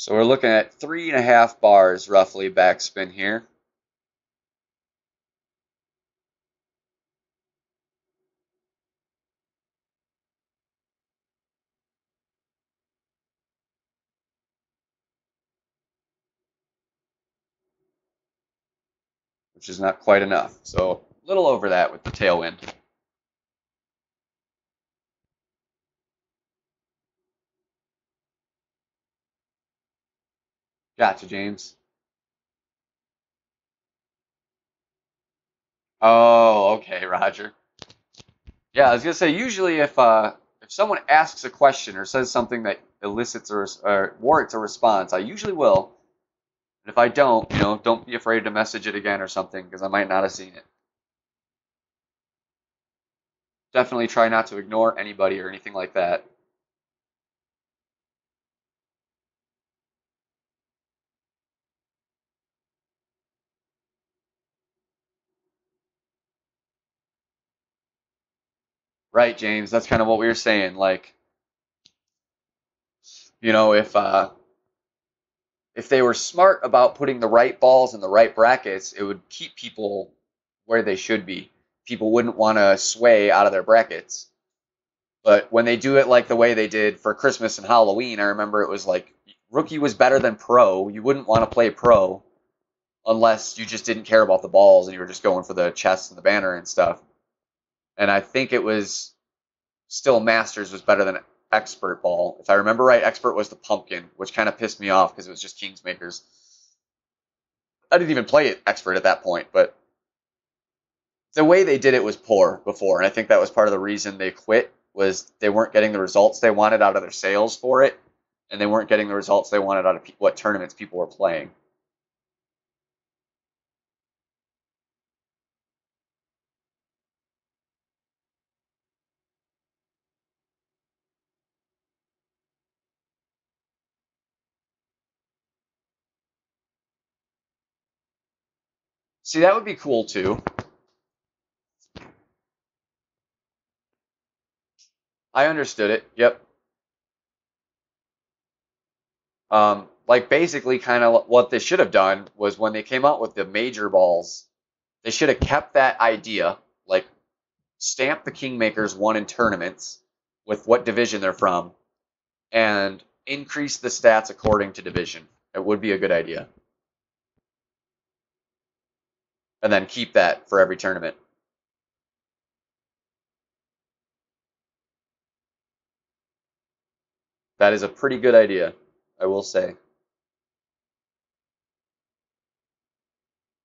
So we're looking at 3.5 bars roughly backspin here. Which is not quite enough. So a little over that with the tailwind. Gotcha, James. Oh, okay, Roger. Yeah, I was gonna say usually if someone asks a question or says something that elicits or warrants a response, I usually will. And if I don't, don't be afraid to message it again or something because I might not have seen it. Definitely try not to ignore anybody or anything like that. Right, James? That's kind of what we were saying. Like, if they were smart about putting the right balls in the right brackets, it would keep people where they should be. People wouldn't want to sway out of their brackets. But when they do it like the way they did for Christmas and Halloween, I remember it was like rookie was better than pro. You wouldn't want to play pro unless you just didn't care about the balls and you were just going for the chest and the banner and stuff. And I think it was still Masters was better than Expert ball. If I remember right, Expert was the pumpkin, which kind of pissed me off because it was just Kingsmakers. I didn't even play it Expert at that point, but the way they did it was poor before, and I think that was part of the reason they quit was they weren't getting the results they wanted out of their sales for it, and they weren't getting the results they wanted out of what tournaments people were playing. See, that would be cool too. I understood it. Yep. Like basically kind of what they should have done was when they came out with the major balls, they should have kept that idea, like stamp the Kingmakers one in tournaments with what division they're from, and increase the stats according to division. It would be a good idea. And then keep that for every tournament. That is a pretty good idea, I will say.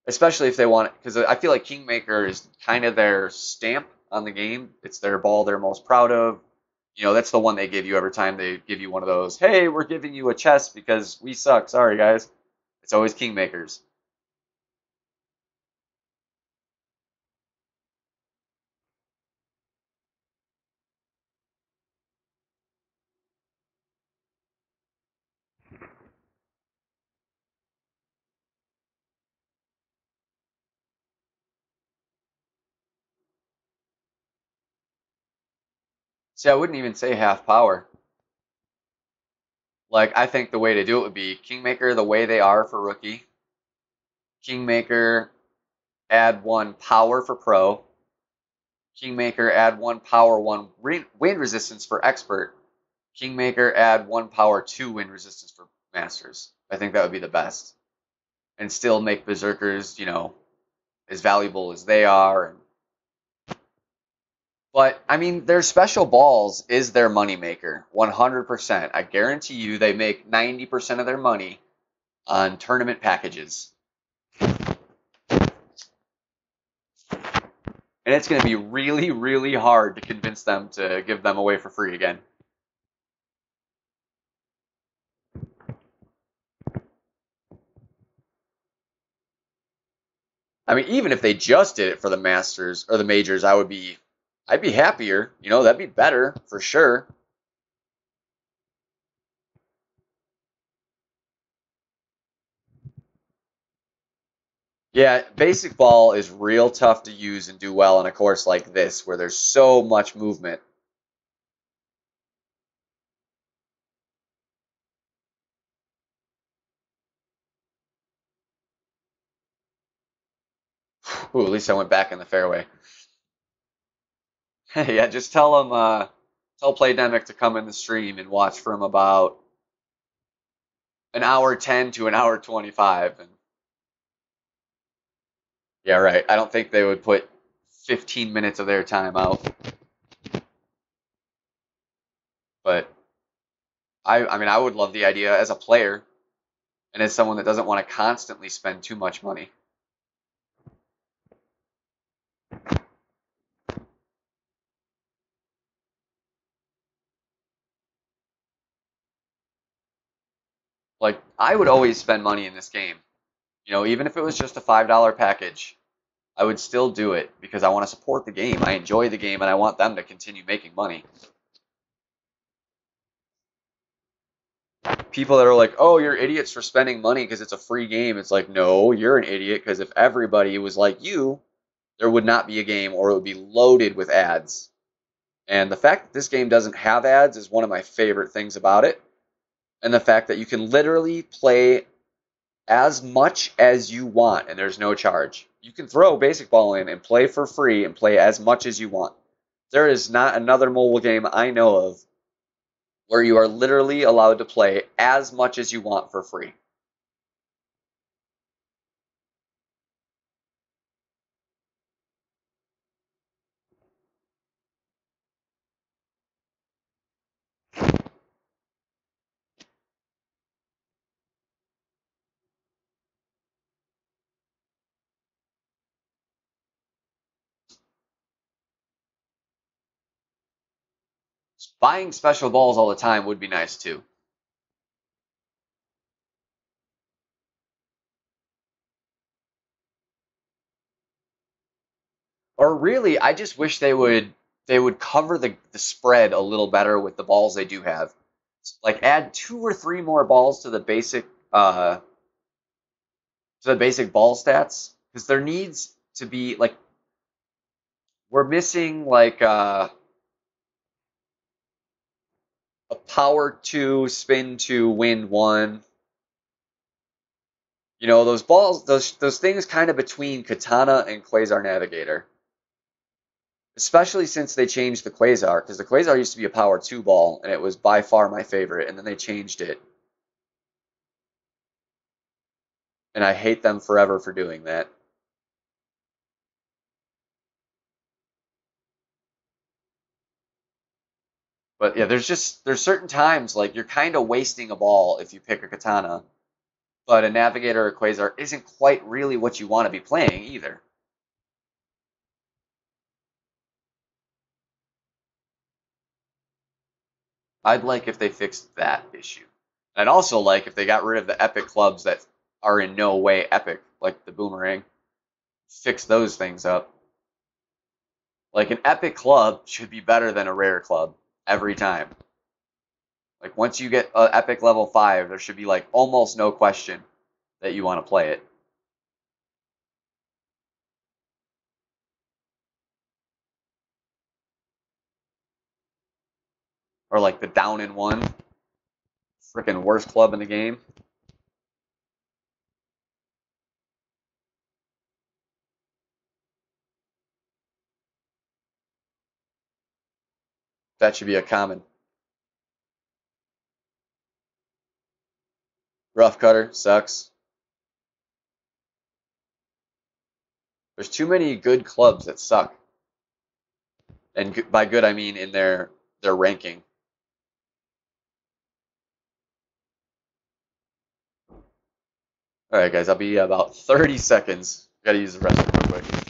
Especially if they want it, because I feel like Kingmaker is kind of their stamp on the game. It's their ball they're most proud of. You know, that's the one they give you every time they give you one of those. Hey, we're giving you a chest because we suck. Sorry, guys. It's always Kingmakers. See, I wouldn't even say half power. Like, I think the way to do it would be Kingmaker the way they are for rookie. Kingmaker add one power for pro. Kingmaker add one power, one wind resistance for expert. Kingmaker add one power, two wind resistance for masters. I think that would be the best. And still make berserkers, as valuable as they are. But I mean, their special balls is their moneymaker, 100%. I guarantee you they make 90% of their money on tournament packages. And it's going to be really, really hard to convince them to give them away for free again. I mean, even if they just did it for the Masters or the majors, I'd be happier. That'd be better for sure. Yeah, basic ball is real tough to use and do well on a course like this where there's so much movement. Ooh, at least I went back in the fairway. Yeah, just tell Playdemic to come in the stream and watch from about an hour 10 to an hour 25. And yeah, right. I don't think they would put 15 minutes of their time out. But I mean, I would love the idea as a player and as someone that doesn't want to constantly spend too much money. Like, I would always spend money in this game. Even if it was just a $5 package, I would still do it because I want to support the game. I enjoy the game and I want them to continue making money. People that are like, oh, you're idiots for spending money because it's a free game. It's like, no, you're an idiot because if everybody was like you, there would not be a game or it would be loaded with ads. And the fact that this game doesn't have ads is one of my favorite things about it. And the fact that you can literally play as much as you want and there's no charge. You can throw basic ball in and play for free and play as much as you want. There is not another mobile game I know of where you are literally allowed to play as much as you want for free. Buying special balls all the time would be nice too. Or really, I just wish they would cover the spread a little better with the balls they do have. Like add two or three more balls uh to the basic ball stats because there needs to be like we're missing like a power 2, spin 2, wind 1. You know, those balls, those things kind of between Katana and Quasar Navigator. Especially since they changed the Quasar, because the Quasar used to be a power 2 ball, and it was by far my favorite, and then they changed it. And I hate them forever for doing that. But yeah, there's certain times like you're kind of wasting a ball if you pick a Katana, but a Navigator or Quasar isn't quite really what you want to be playing either. I'd like if they fixed that issue. I'd also like if they got rid of the epic clubs that are in no way epic, like the Boomerang. Fix those things up. Like an epic club should be better than a rare club every time. Like once you get epic level 5, there should be like almost no question that you want to play it. Or like the down in 1, freaking worst club in the game. That should be a common. Rough cutter sucks. There's too many good clubs that suck. And by good I mean in their ranking. All right, guys, I'll be about 30 seconds. Got to use the restroom real quick.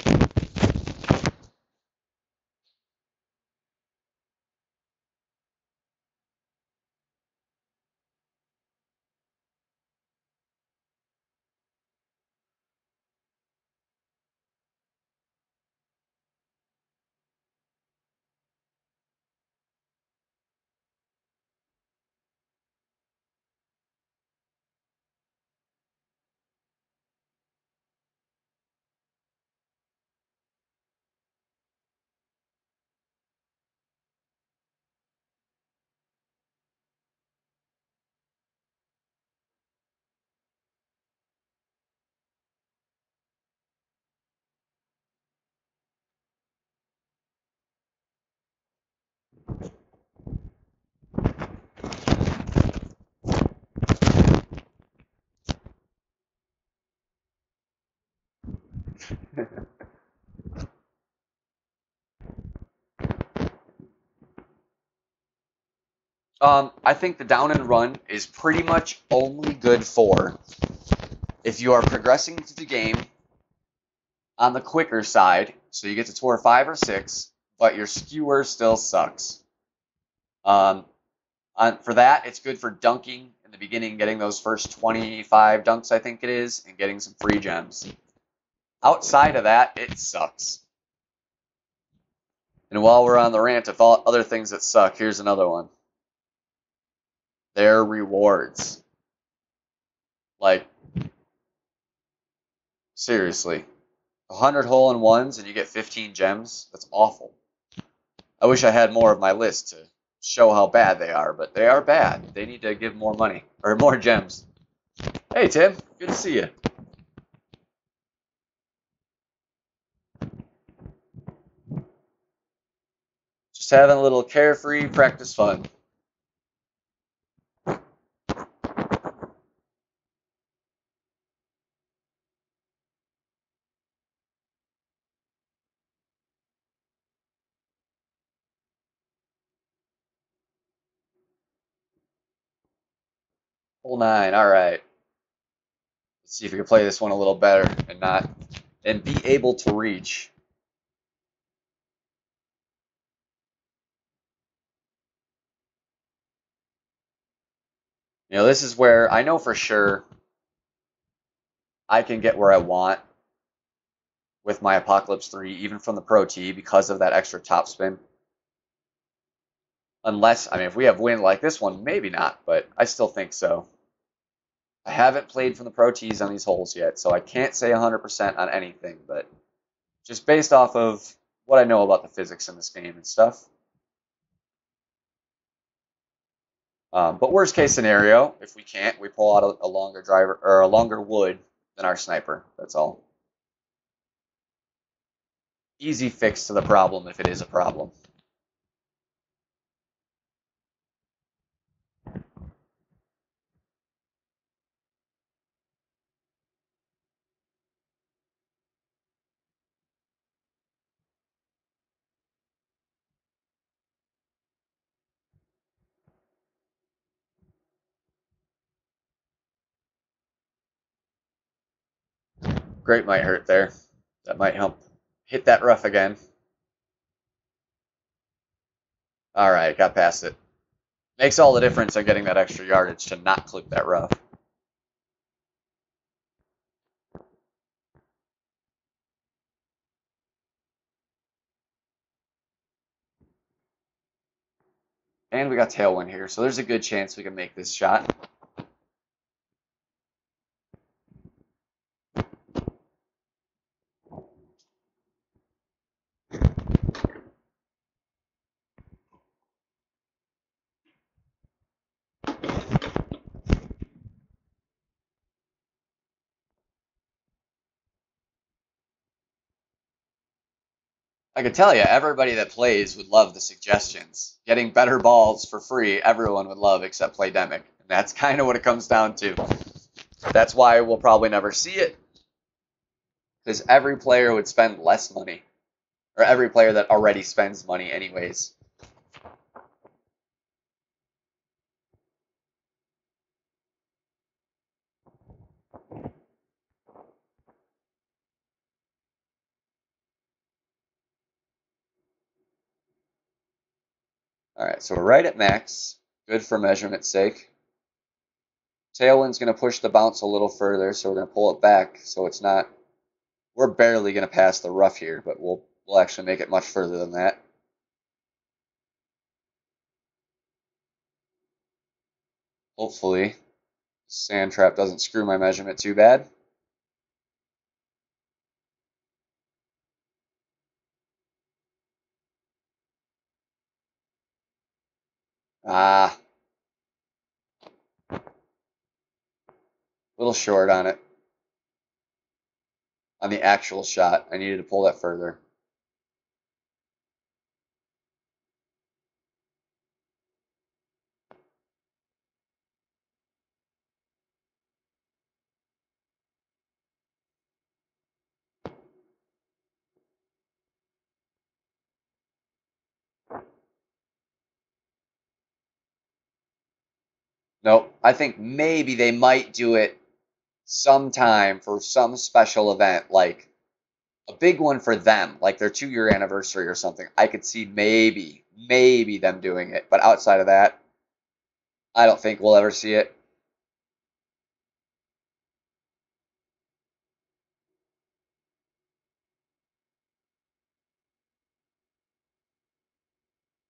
I think the down and run is pretty much only good for if you are progressing through the game on the quicker side, so you get to tour 5 or 6, but your skewer still sucks. For that, it's good for dunking in the beginning, getting those first 25 dunks, I think it is, and getting some free gems. Outside of that, it sucks. And while we're on the rant of all other things that suck, here's another one. Their rewards. Like, seriously. 100 hole-in-ones and you get 15 gems? That's awful. I wish I had more of my list to show how bad they are, but they are bad. They need to give more money, or more gems. Hey, Tim. Good to see you. Just having a little carefree practice fun. Hole 9, alright. Let's see if we can play this one a little better and be able to reach. You know, this is where I know for sure I can get where I want with my Apocalypse 3, even from the Pro T, because of that extra topspin. Unless, I mean, if we have wind like this one, maybe not, but I still think so. I haven't played from the Pro Ts on these holes yet, so I can't say 100% on anything, but just based off of what I know about the physics in this game and stuff. But worst case scenario, if we can't, we pull out a longer driver or a longer wood than our sniper. That's all. Easy fix to the problem if it is a problem. Great might hurt there. That might help. Hit that rough again. All right, got past it. Makes all the difference in getting that extra yardage to not clip that rough. And we got tailwind here, so there's a good chance we can make this shot. I can tell you, everybody that plays would love the suggestions. Getting better balls for free, everyone would love except Playdemic. And that's kind of what it comes down to. That's why we'll probably never see it. Because every player would spend less money. Or every player that already spends money anyways. Alright, so we're right at max. Good for measurement's sake. Tailwind's going to push the bounce a little further, so we're going to pull it back so it's not... We're barely going to pass the rough here, but we'll actually make it much further than that. Hopefully, sand trap doesn't screw my measurement too bad. Ah, a little short on it. On the actual shot, I needed to pull that further. Nope, I think maybe they might do it sometime for some special event, like a big one for them, like their 2-year anniversary or something. I could see maybe them doing it, but outside of that, I don't think we'll ever see it.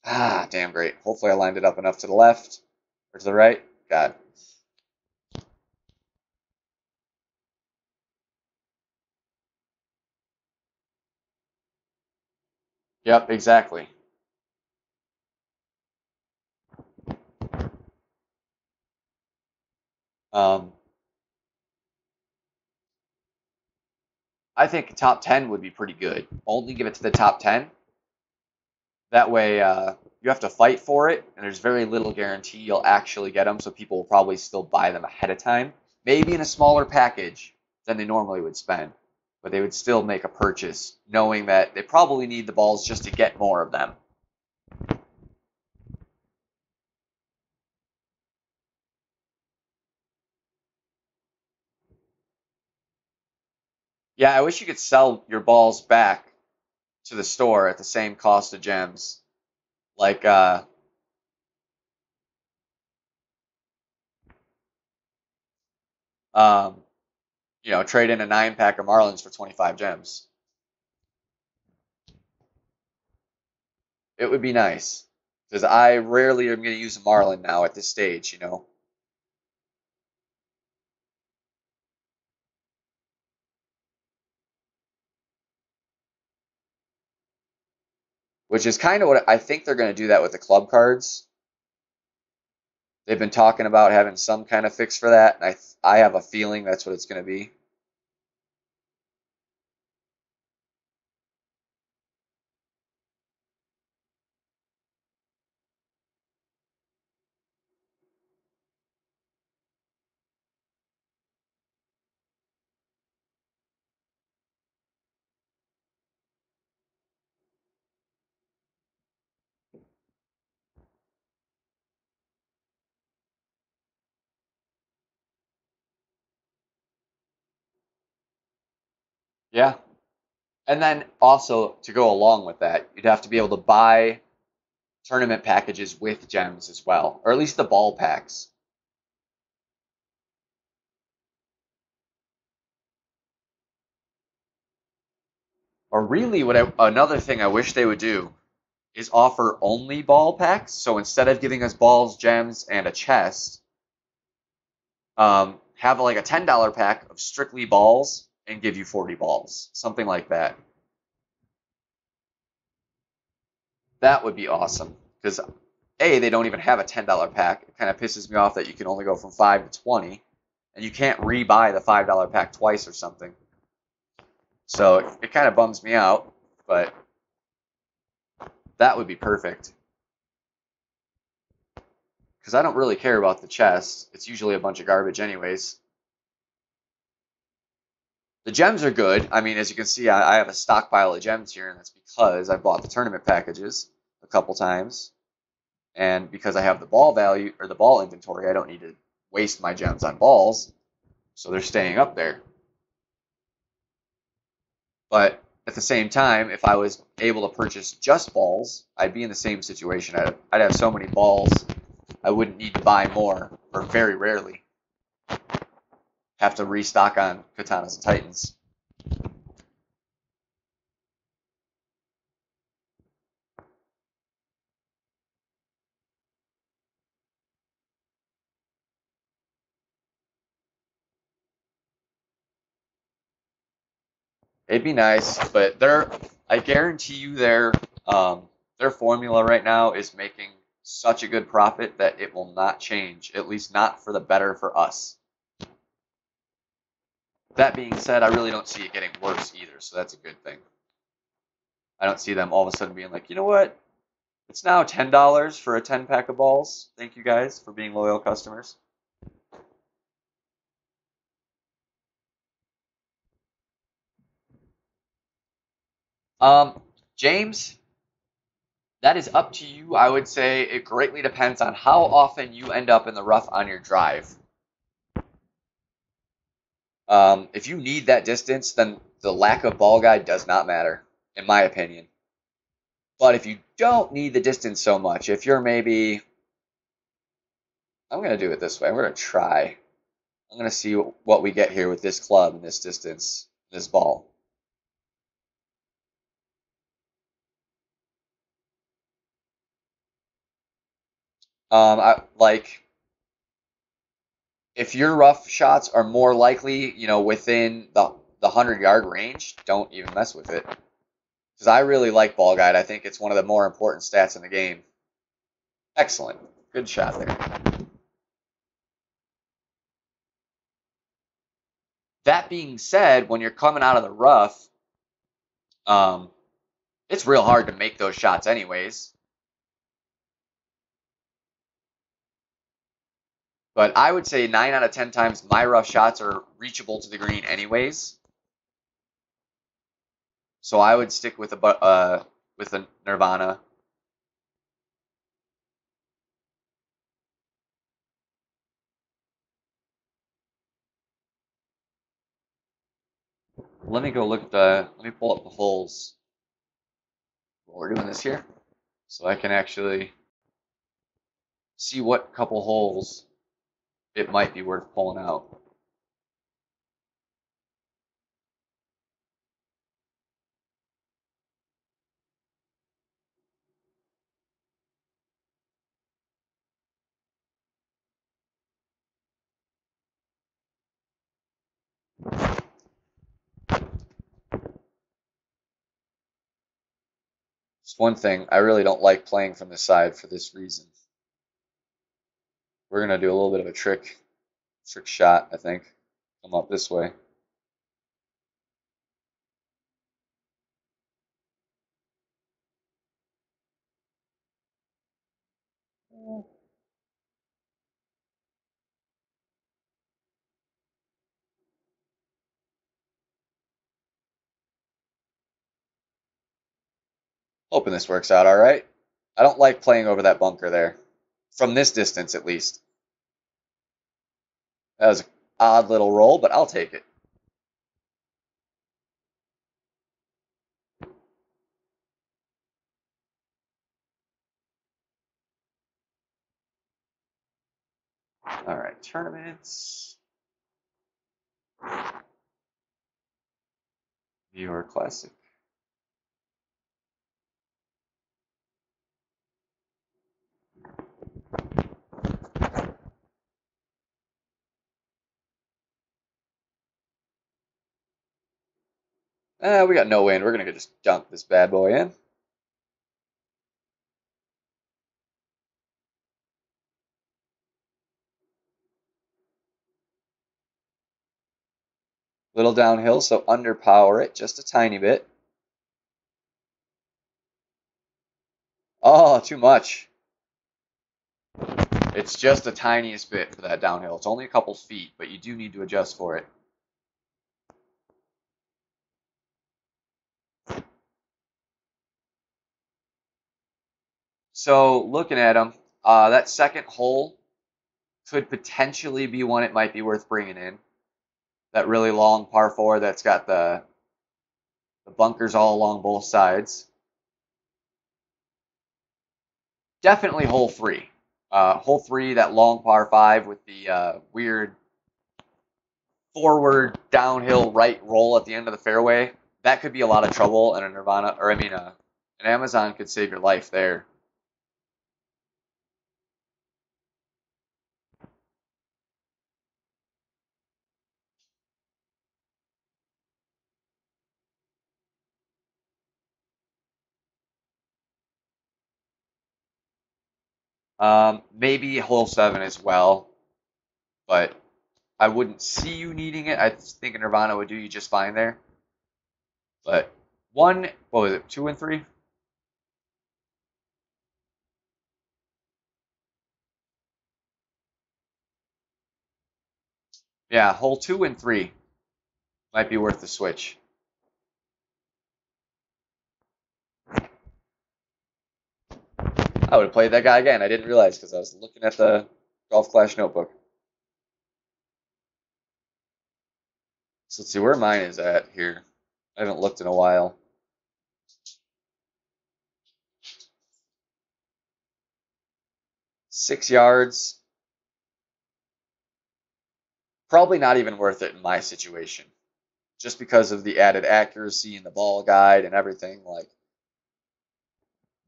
Ah, damn great. Hopefully I lined it up enough to the left or to the right. God. Yep, exactly. Um, I think top 10 would be pretty good. Only give it to the top 10. That way, you have to fight for it, and there's very little guarantee you'll actually get them, so people will probably still buy them ahead of time. Maybe in a smaller package than they normally would spend, but they would still make a purchase knowing that they probably need the balls just to get more of them. Yeah, I wish you could sell your balls back to the store at the same cost of gems. Like, um, trade in a 9-pack of Marlins for 25 gems. It would be nice. Because I rarely am going to use a Marlin now at this stage. Which is kind of what I think they're going to do that with the club cards. They've been talking about having some kind of fix for that, and I have a feeling that's what it's going to be. Yeah. And then also to go along with that, you'd have to be able to buy tournament packages with gems as well, or at least the ball packs. Or really, another thing I wish they would do is offer only ball packs. So instead of giving us balls, gems, and a chest, have like a $10 pack of strictly balls and give you 40 balls, something like that. That would be awesome because they don't even have a $10 pack. It kind of pisses me off that you can only go from 5 to 20, and you can't rebuy the $5 pack twice or something. So it kind of bums me out, but that would be perfect. Because I don't really care about the chest. It's usually a bunch of garbage anyways. The gems are good. I mean, as you can see, I have a stockpile of gems here, and that's because I bought the tournament packages a couple times. And because I have the ball value, or the ball inventory, I don't need to waste my gems on balls. So they're staying up there. But at the same time, if I was able to purchase just balls, I'd be in the same situation. I'd have so many balls, I wouldn't need to buy more, or very rarely have to restock on katanas and titans. It'd be nice, but I guarantee you their formula right now is making such a good profit that it will not change, at least not for the better for us. That being said, I really don't see it getting worse either, so that's a good thing. I don't see them all of a sudden being like, you know what? It's now $10 for a 10 pack of balls. Thank you guys for being loyal customers. Um, James, that is up to you. I would say it greatly depends on how often you end up in the rough on your drive. If you need that distance, then the lack of ball guide does not matter, in my opinion. But if you don't need the distance so much, if you're maybe, I'm going to do it this way. I'm going to try. I'm going to see what we get here with this club and this distance, this ball. Like if your rough shots are more likely, within the 100-yard range, don't even mess with it. Because I really like ball guide. I think it's one of the more important stats in the game. Excellent. Good shot there. That being said, when you're coming out of the rough, um, it's real hard to make those shots anyways. But I would say 9 out of 10 times my rough shots are reachable to the green anyways. So I would stick with a Nirvana. Let me go look at let me pull up the holes while we're doing this here. So I can actually see what couple holes it might be worth pulling out. It's one thing, I really don't like playing from the side for this reason. We're gonna do a little bit of a trick shot, I think. Come up this way. Hoping this works out all right. I don't like playing over that bunker there. From this distance, at least. That was an odd little roll, but I'll take it. All right, tournaments. Viewer Classic. We got no wind. We're going to just dunk this bad boy in. Little downhill, so underpower it just a tiny bit. Oh, too much. It's just the tiniest bit for that downhill. It's only a couple feet, but you do need to adjust for it. So looking at them, that second hole could potentially be one it might be worth bringing in. That really long par 4 that's got the bunkers all along both sides. Definitely hole 3. Hole 3, that long par 5 with the weird forward downhill right roll at the end of the fairway. That could be a lot of trouble, and an Amazon could save your life there. Maybe hole 7 as well, but I wouldn't see you needing it. I think a Nirvana would do you just fine there. But what was it, 2 and 3? Yeah, hole 2 and 3 might be worth the switch. I would have played that guy again. I didn't realize because I was looking at the Golf Clash notebook. So let's see where mine is at here. I haven't looked in a while. 6 yards. Probably not even worth it in my situation. Just because of the added accuracy and the ball guide and everything. Like,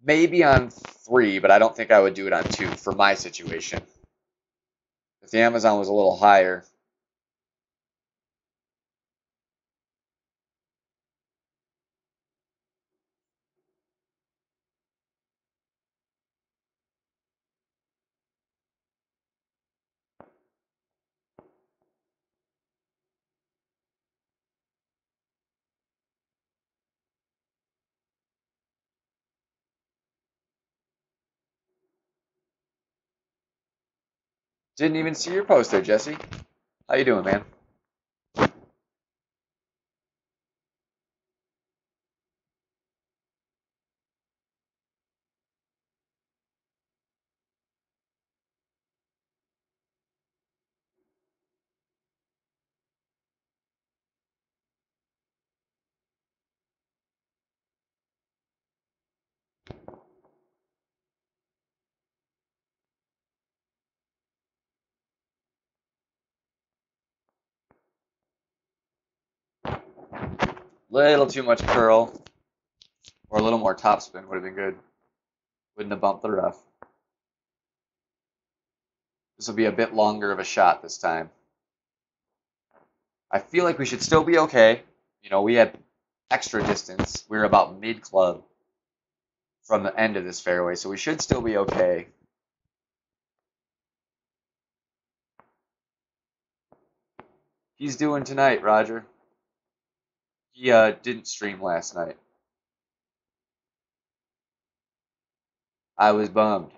maybe on 3, but I don't think I would do it on 2 for my situation. If the Amazon was a little higher. Didn't even see your post there, Jesse. How you doing, man? Little too much curl. Or a little more topspin would have been good. Wouldn't have bumped the rough. This will be a bit longer of a shot this time. I feel like we should still be okay. You know, we had extra distance. We were about mid-club from the end of this fairway, so we should still be okay. He's doing tonight, Roger. He didn't stream last night. I was bummed.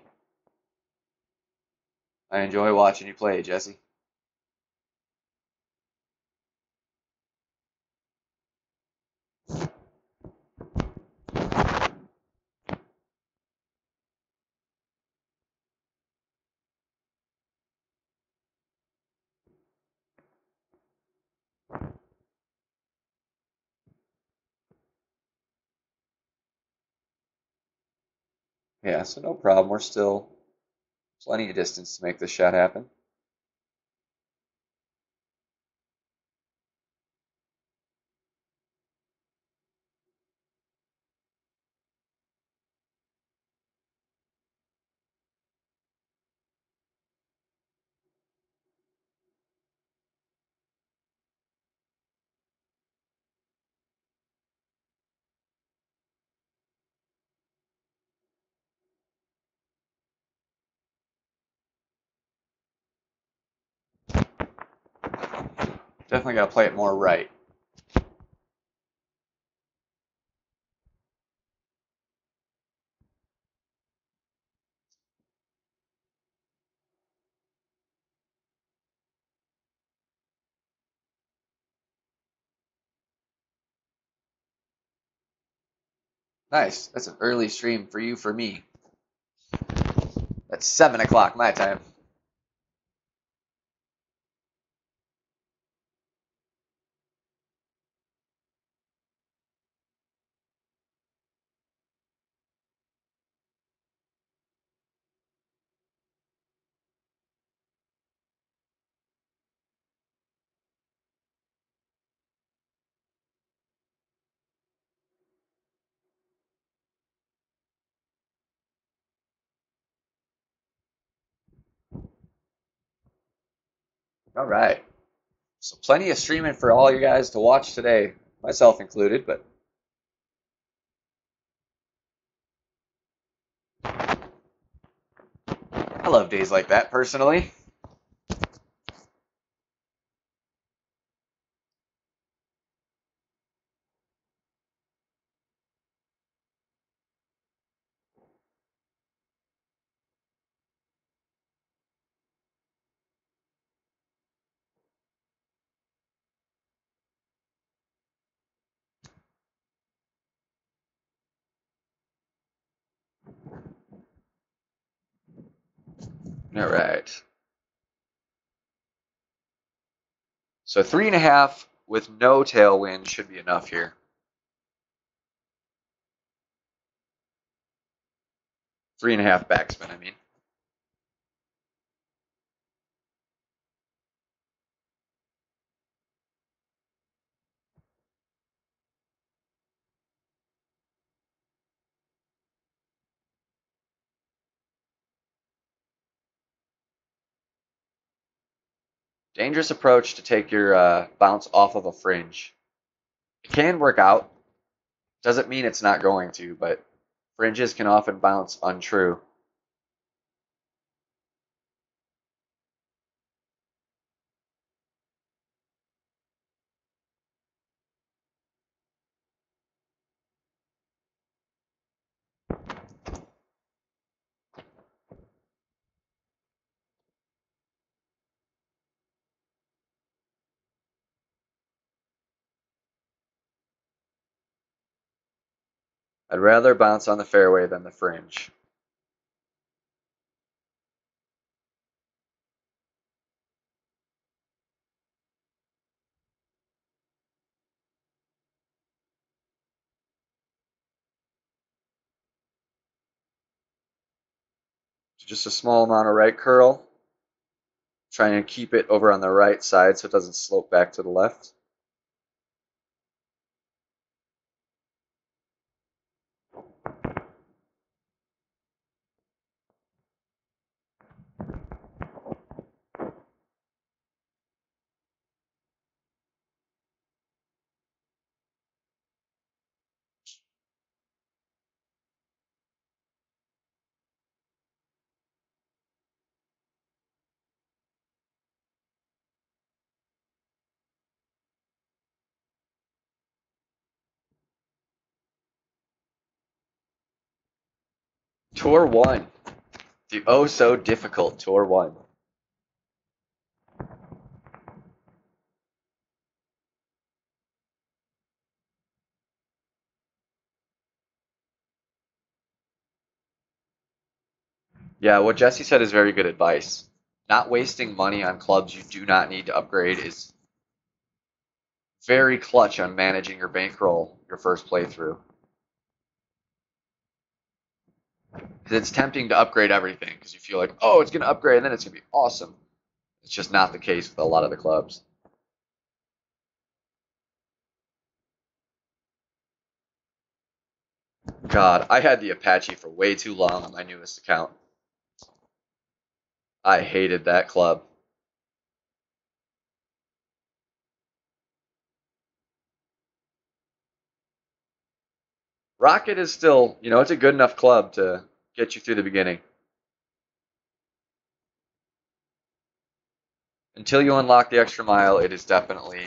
I enjoy watching you play, Jesse. Yeah, so no problem. We're still plenty of distance to make this shot happen. Definitely got to play it more right. Nice. That's an early stream for you, for me. That's 7 o'clock my time. All right. So plenty of streaming for all you guys to watch today, myself included, but I love days like that personally. All right. So 3.5 with no tailwind should be enough here. 3.5 backspin, I mean. Dangerous approach to take your bounce off of a fringe. It can work out. Doesn't mean it's not going to, but fringes can often bounce untrue. I'd rather bounce on the fairway than the fringe. Just a small amount of right curl. Trying to keep it over on the right side so it doesn't slope back to the left. Tour 1. The oh so difficult Tour 1. Yeah, what Jesse said is very good advice. Not wasting money on clubs you do not need to upgrade is very clutch on managing your bankroll your first playthrough. Because it's tempting to upgrade everything because you feel like, oh, it's going to upgrade and then it's going to be awesome. It's just not the case with a lot of the clubs. God, I had the Apache for way too long on my newest account. I hated that club. Rocket is still, it's a good enough club to get you through the beginning. Until you unlock the extra mile, it is definitely,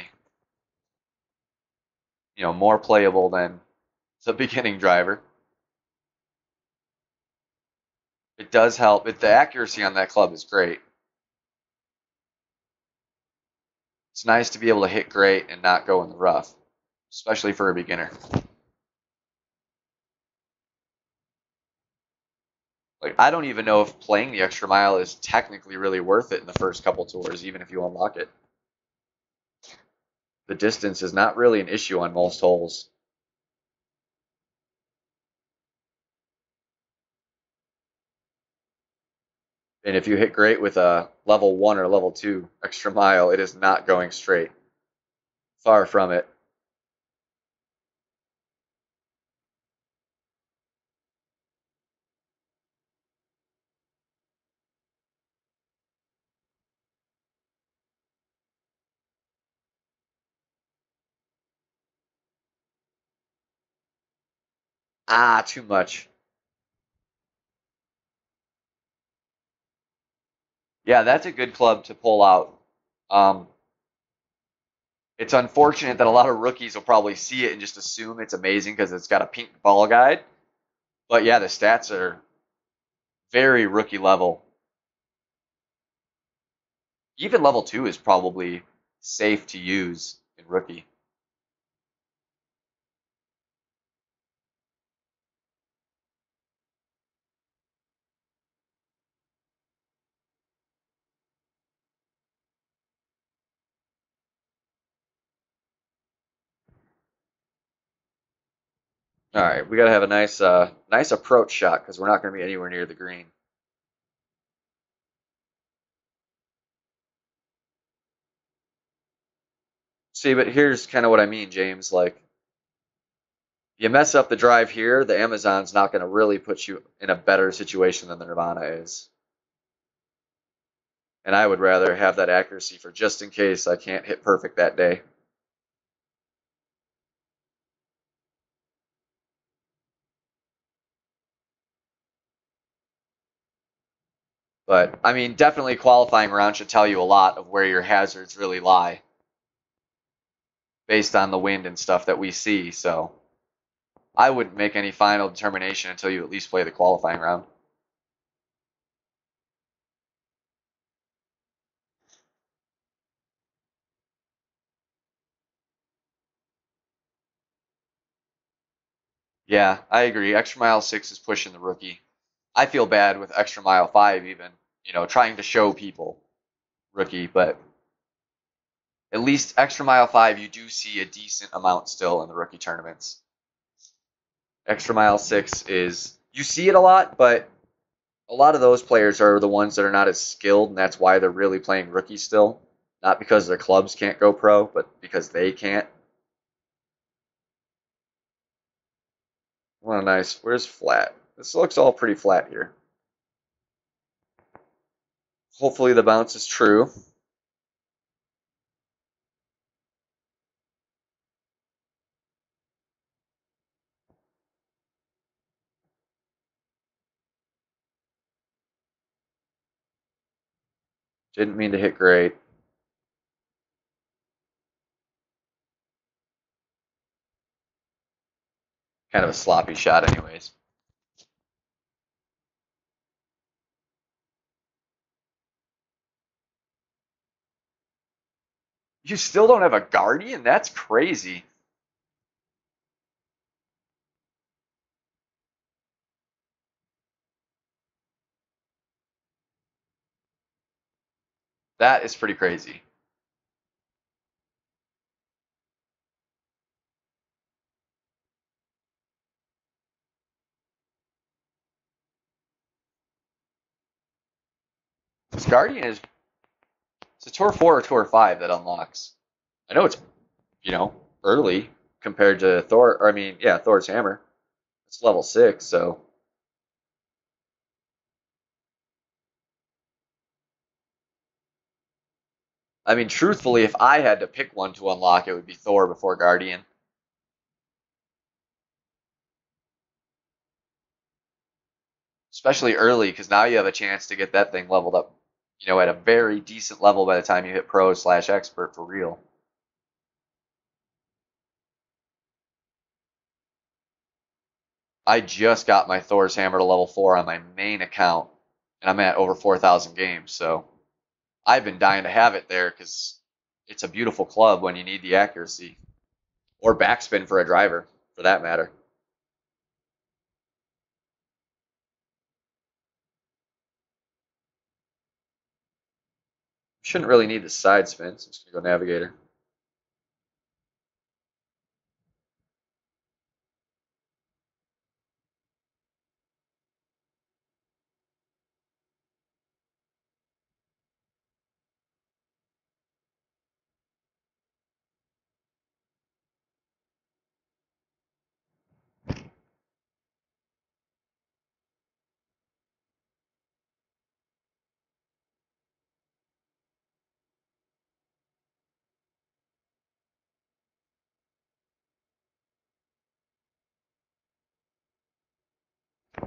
more playable than the beginning driver. It does help. The accuracy on that club is great. It's nice to be able to hit great and not go in the rough, especially for a beginner. Like, I don't even know if playing the extra mile is technically really worth it in the first couple tours, even if you unlock it. The distance is not really an issue on most holes. And if you hit great with a level 1 or level 2 extra mile, it is not going straight. Far from it. Ah, too much. Yeah, that's a good club to pull out. Um, it's unfortunate that a lot of rookies will probably see it and just assume it's amazing because it's got a pink ball guide. But yeah, the stats are very rookie level. Even level 2 is probably safe to use in rookie. All right, we gotta have a nice approach shot because we're not gonna be anywhere near the green. See, but here's kind of what I mean, James. Like, you mess up the drive here, the Amazon's not gonna really put you in a better situation than the Nirvana is. And I would rather have that accuracy for just in case I can't hit perfect that day. But I mean, definitely qualifying round should tell you a lot of where your hazards really lie based on the wind and stuff that we see. So I wouldn't make any final determination until you at least play the qualifying round. Yeah, I agree. Extra mile 6 is pushing the rookie. I feel bad with extra mile 5 even, trying to show people rookie, but at least extra mile 5 you do see a decent amount still in the rookie tournaments. Extra mile 6 is you see it a lot, but a lot of those players are the ones that are not as skilled, and that's why they're really playing rookie still. Not because their clubs can't go pro, but because they can't. Well, nice. Where's flat? This looks all pretty flat here. Hopefully the bounce is true. Didn't mean to hit great. Kind of a sloppy shot anyways. You still don't have a Guardian? That's crazy. That is pretty crazy. This Guardian is it's a Tour 4 or Tour 5 that unlocks. I know it's, early compared to Thor, or I mean, yeah, Thor's hammer. It's level 6, so I mean, truthfully, if I had to pick one to unlock, it would be Thor before Guardian. Especially early, because now you have a chance to get that thing leveled up, at a very decent level by the time you hit pro/expert for real. I just got my Thor's hammer to level 4 on my main account, and I'm at over 4,000 games, so I've been dying to have it there because it's a beautiful club when you need the accuracy. Or backspin for a driver, for that matter. Shouldn't really need the side spin, so I'm just going to go Navigator.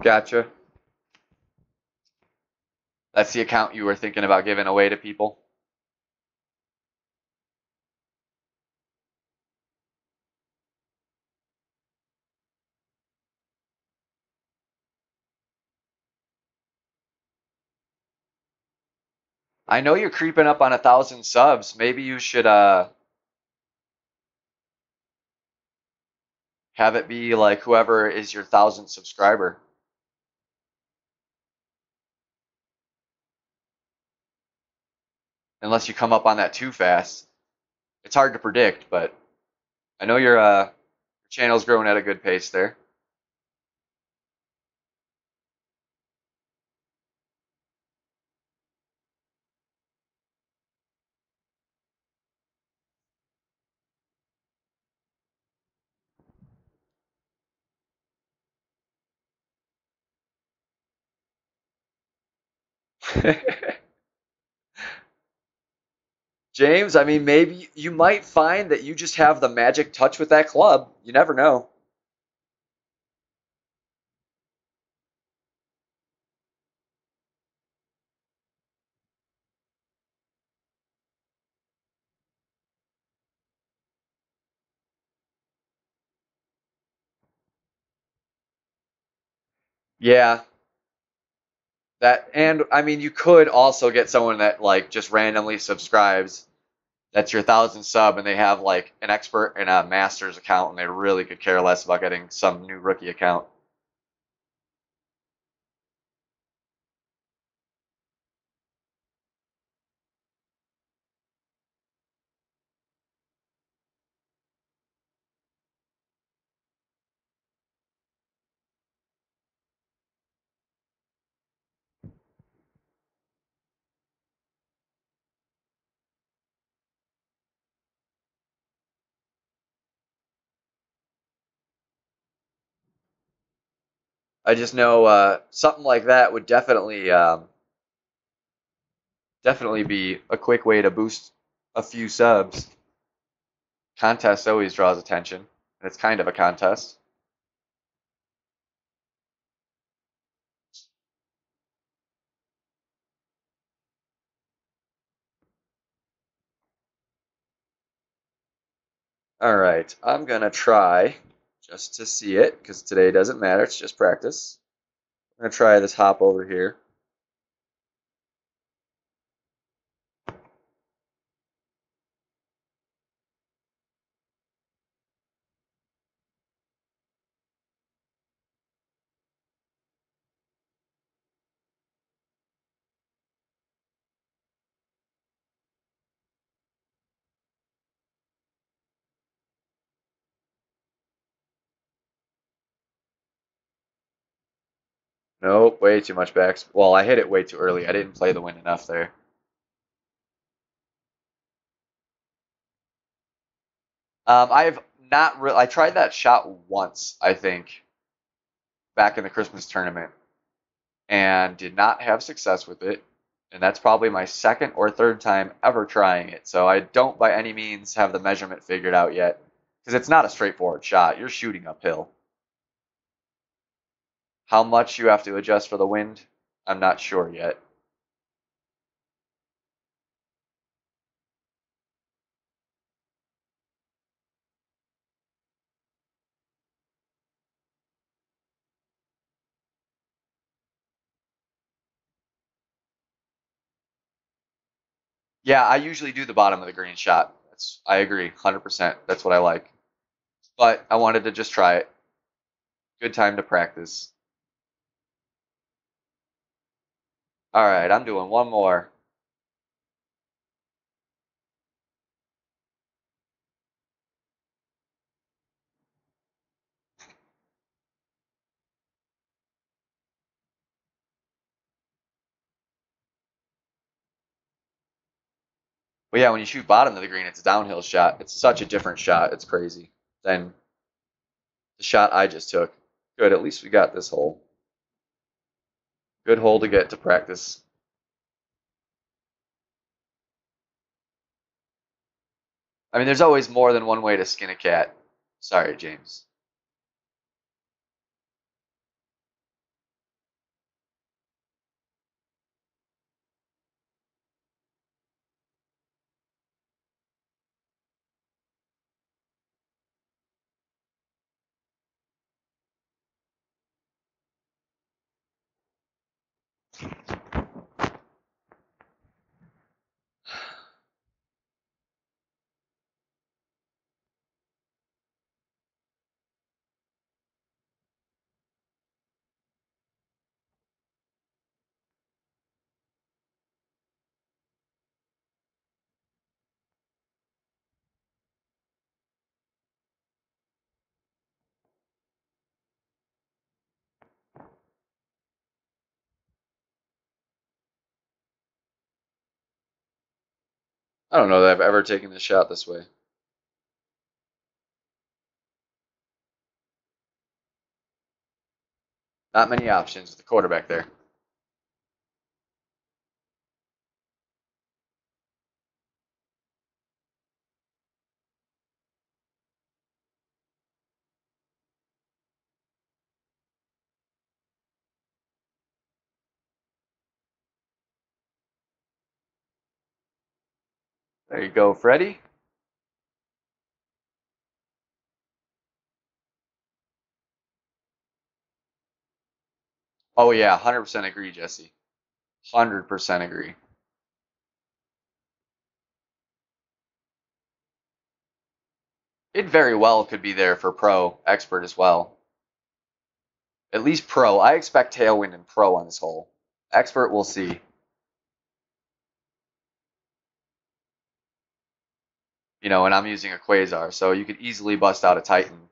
Gotcha. That's the account you were thinking about giving away to people? I know you're creeping up on 1,000 subs. Maybe you should have it be like whoever is your 1,000th subscriber. Unless you come up on that too fast. It's hard to predict, but I know your channel's growing at a good pace there. James, I mean, maybe you might find that you just have the magic touch with that club. You never know. Yeah, that, and I mean, you could also get someone that like just randomly subscribes. That's your 1,000 sub, and they have like an expert and a master's account, and they really could care less about getting some new rookie account. I just know something like that would definitely be a quick way to boost a few subs. Contest always draws attention, and it's kind of a contest. All right, I'm gonna try just to see it because today doesn't matter. It's just practice. I'm gonna try this hop over here. Nope, way too much back. Well, I hit it way too early. I didn't play the wind enough there. I've not really. I tried that shot once, I think, back in the Christmas tournament, and did not have success with it. And that's probably my second or third time ever trying it. So I don't by any means have the measurement figured out yet, because it's not a straightforward shot. You're shooting uphill. How much you have to adjust for the wind, I'm not sure yet. Yeah, I usually do the bottom of the green shot. I agree, 100%. That's what I like. But I wanted to just try it. Good time to practice. All right, I'm doing one more. But yeah, when you shoot bottom of the green, it's a downhill shot. It's such a different shot. It's crazy than the shot I just took. Good, at least we got this hole. Good hole to get to practice. I mean, there's always more than one way to skin a cat. Sorry, James. I don't know that I've ever taken this shot this way. Not many options with the quarterback there. There you go, Freddie. Oh yeah, 100% agree, Jesse. 100% agree. It very well could be there for pro, expert as well. At least pro. I expect tailwind and pro on this hole. Expert, we'll see. You know, and I'm using a quasar, so you could easily bust out a Titan.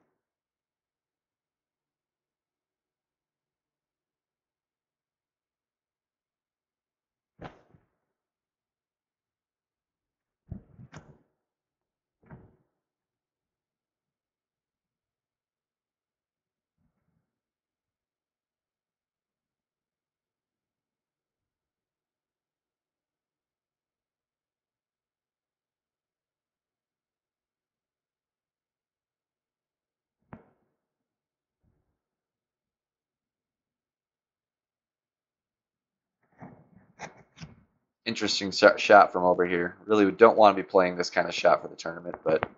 Interesting shot from over here. Really don't want to be playing this kind of shot for the tournament, but if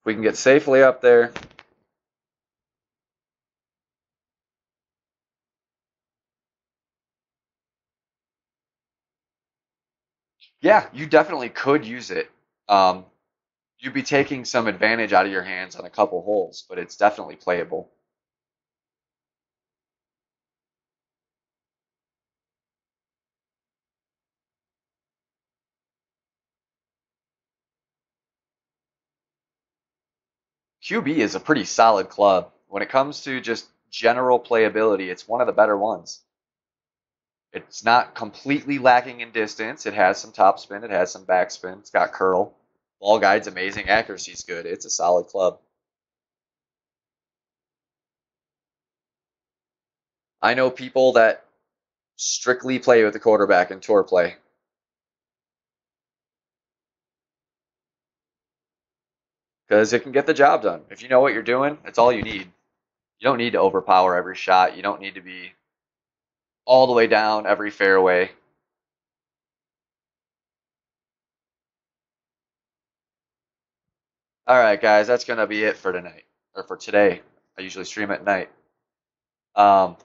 we can get safely up there. Yeah, you definitely could use it. Um, you'd be taking some advantage out of your hands on a couple holes, but it's definitely playable. QB is a pretty solid club. When it comes to just general playability, it's one of the better ones. It's not completely lacking in distance. It has some topspin. It has some backspin. It's got curl. Ball guide's amazing. Accuracy's good. It's a solid club. I know people that strictly play with the quarterback in tour play. Because it can get the job done. If you know what you're doing, that's all you need. You don't need to overpower every shot. You don't need to be all the way down every fairway. All right, guys, that's going to be it for tonight, or for today. I usually stream at night. Um,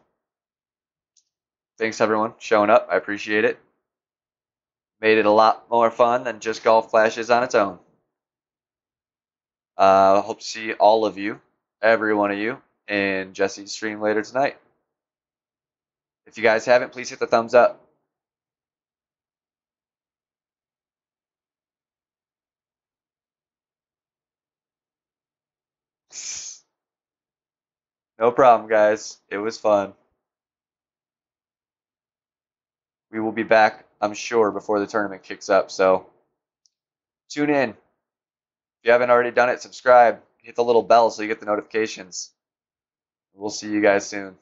thanks, everyone, showing up. I appreciate it. Made it a lot more fun than just golf clashes on its own. Hope to see all of you, every one of you, in Jesse's stream later tonight. If you guys haven't, please hit the thumbs up. No problem, guys. It was fun. We will be back, I'm sure, before the tournament kicks up. So tune in. If you haven't already done it, subscribe. Hit the little bell so you get the notifications. We'll see you guys soon.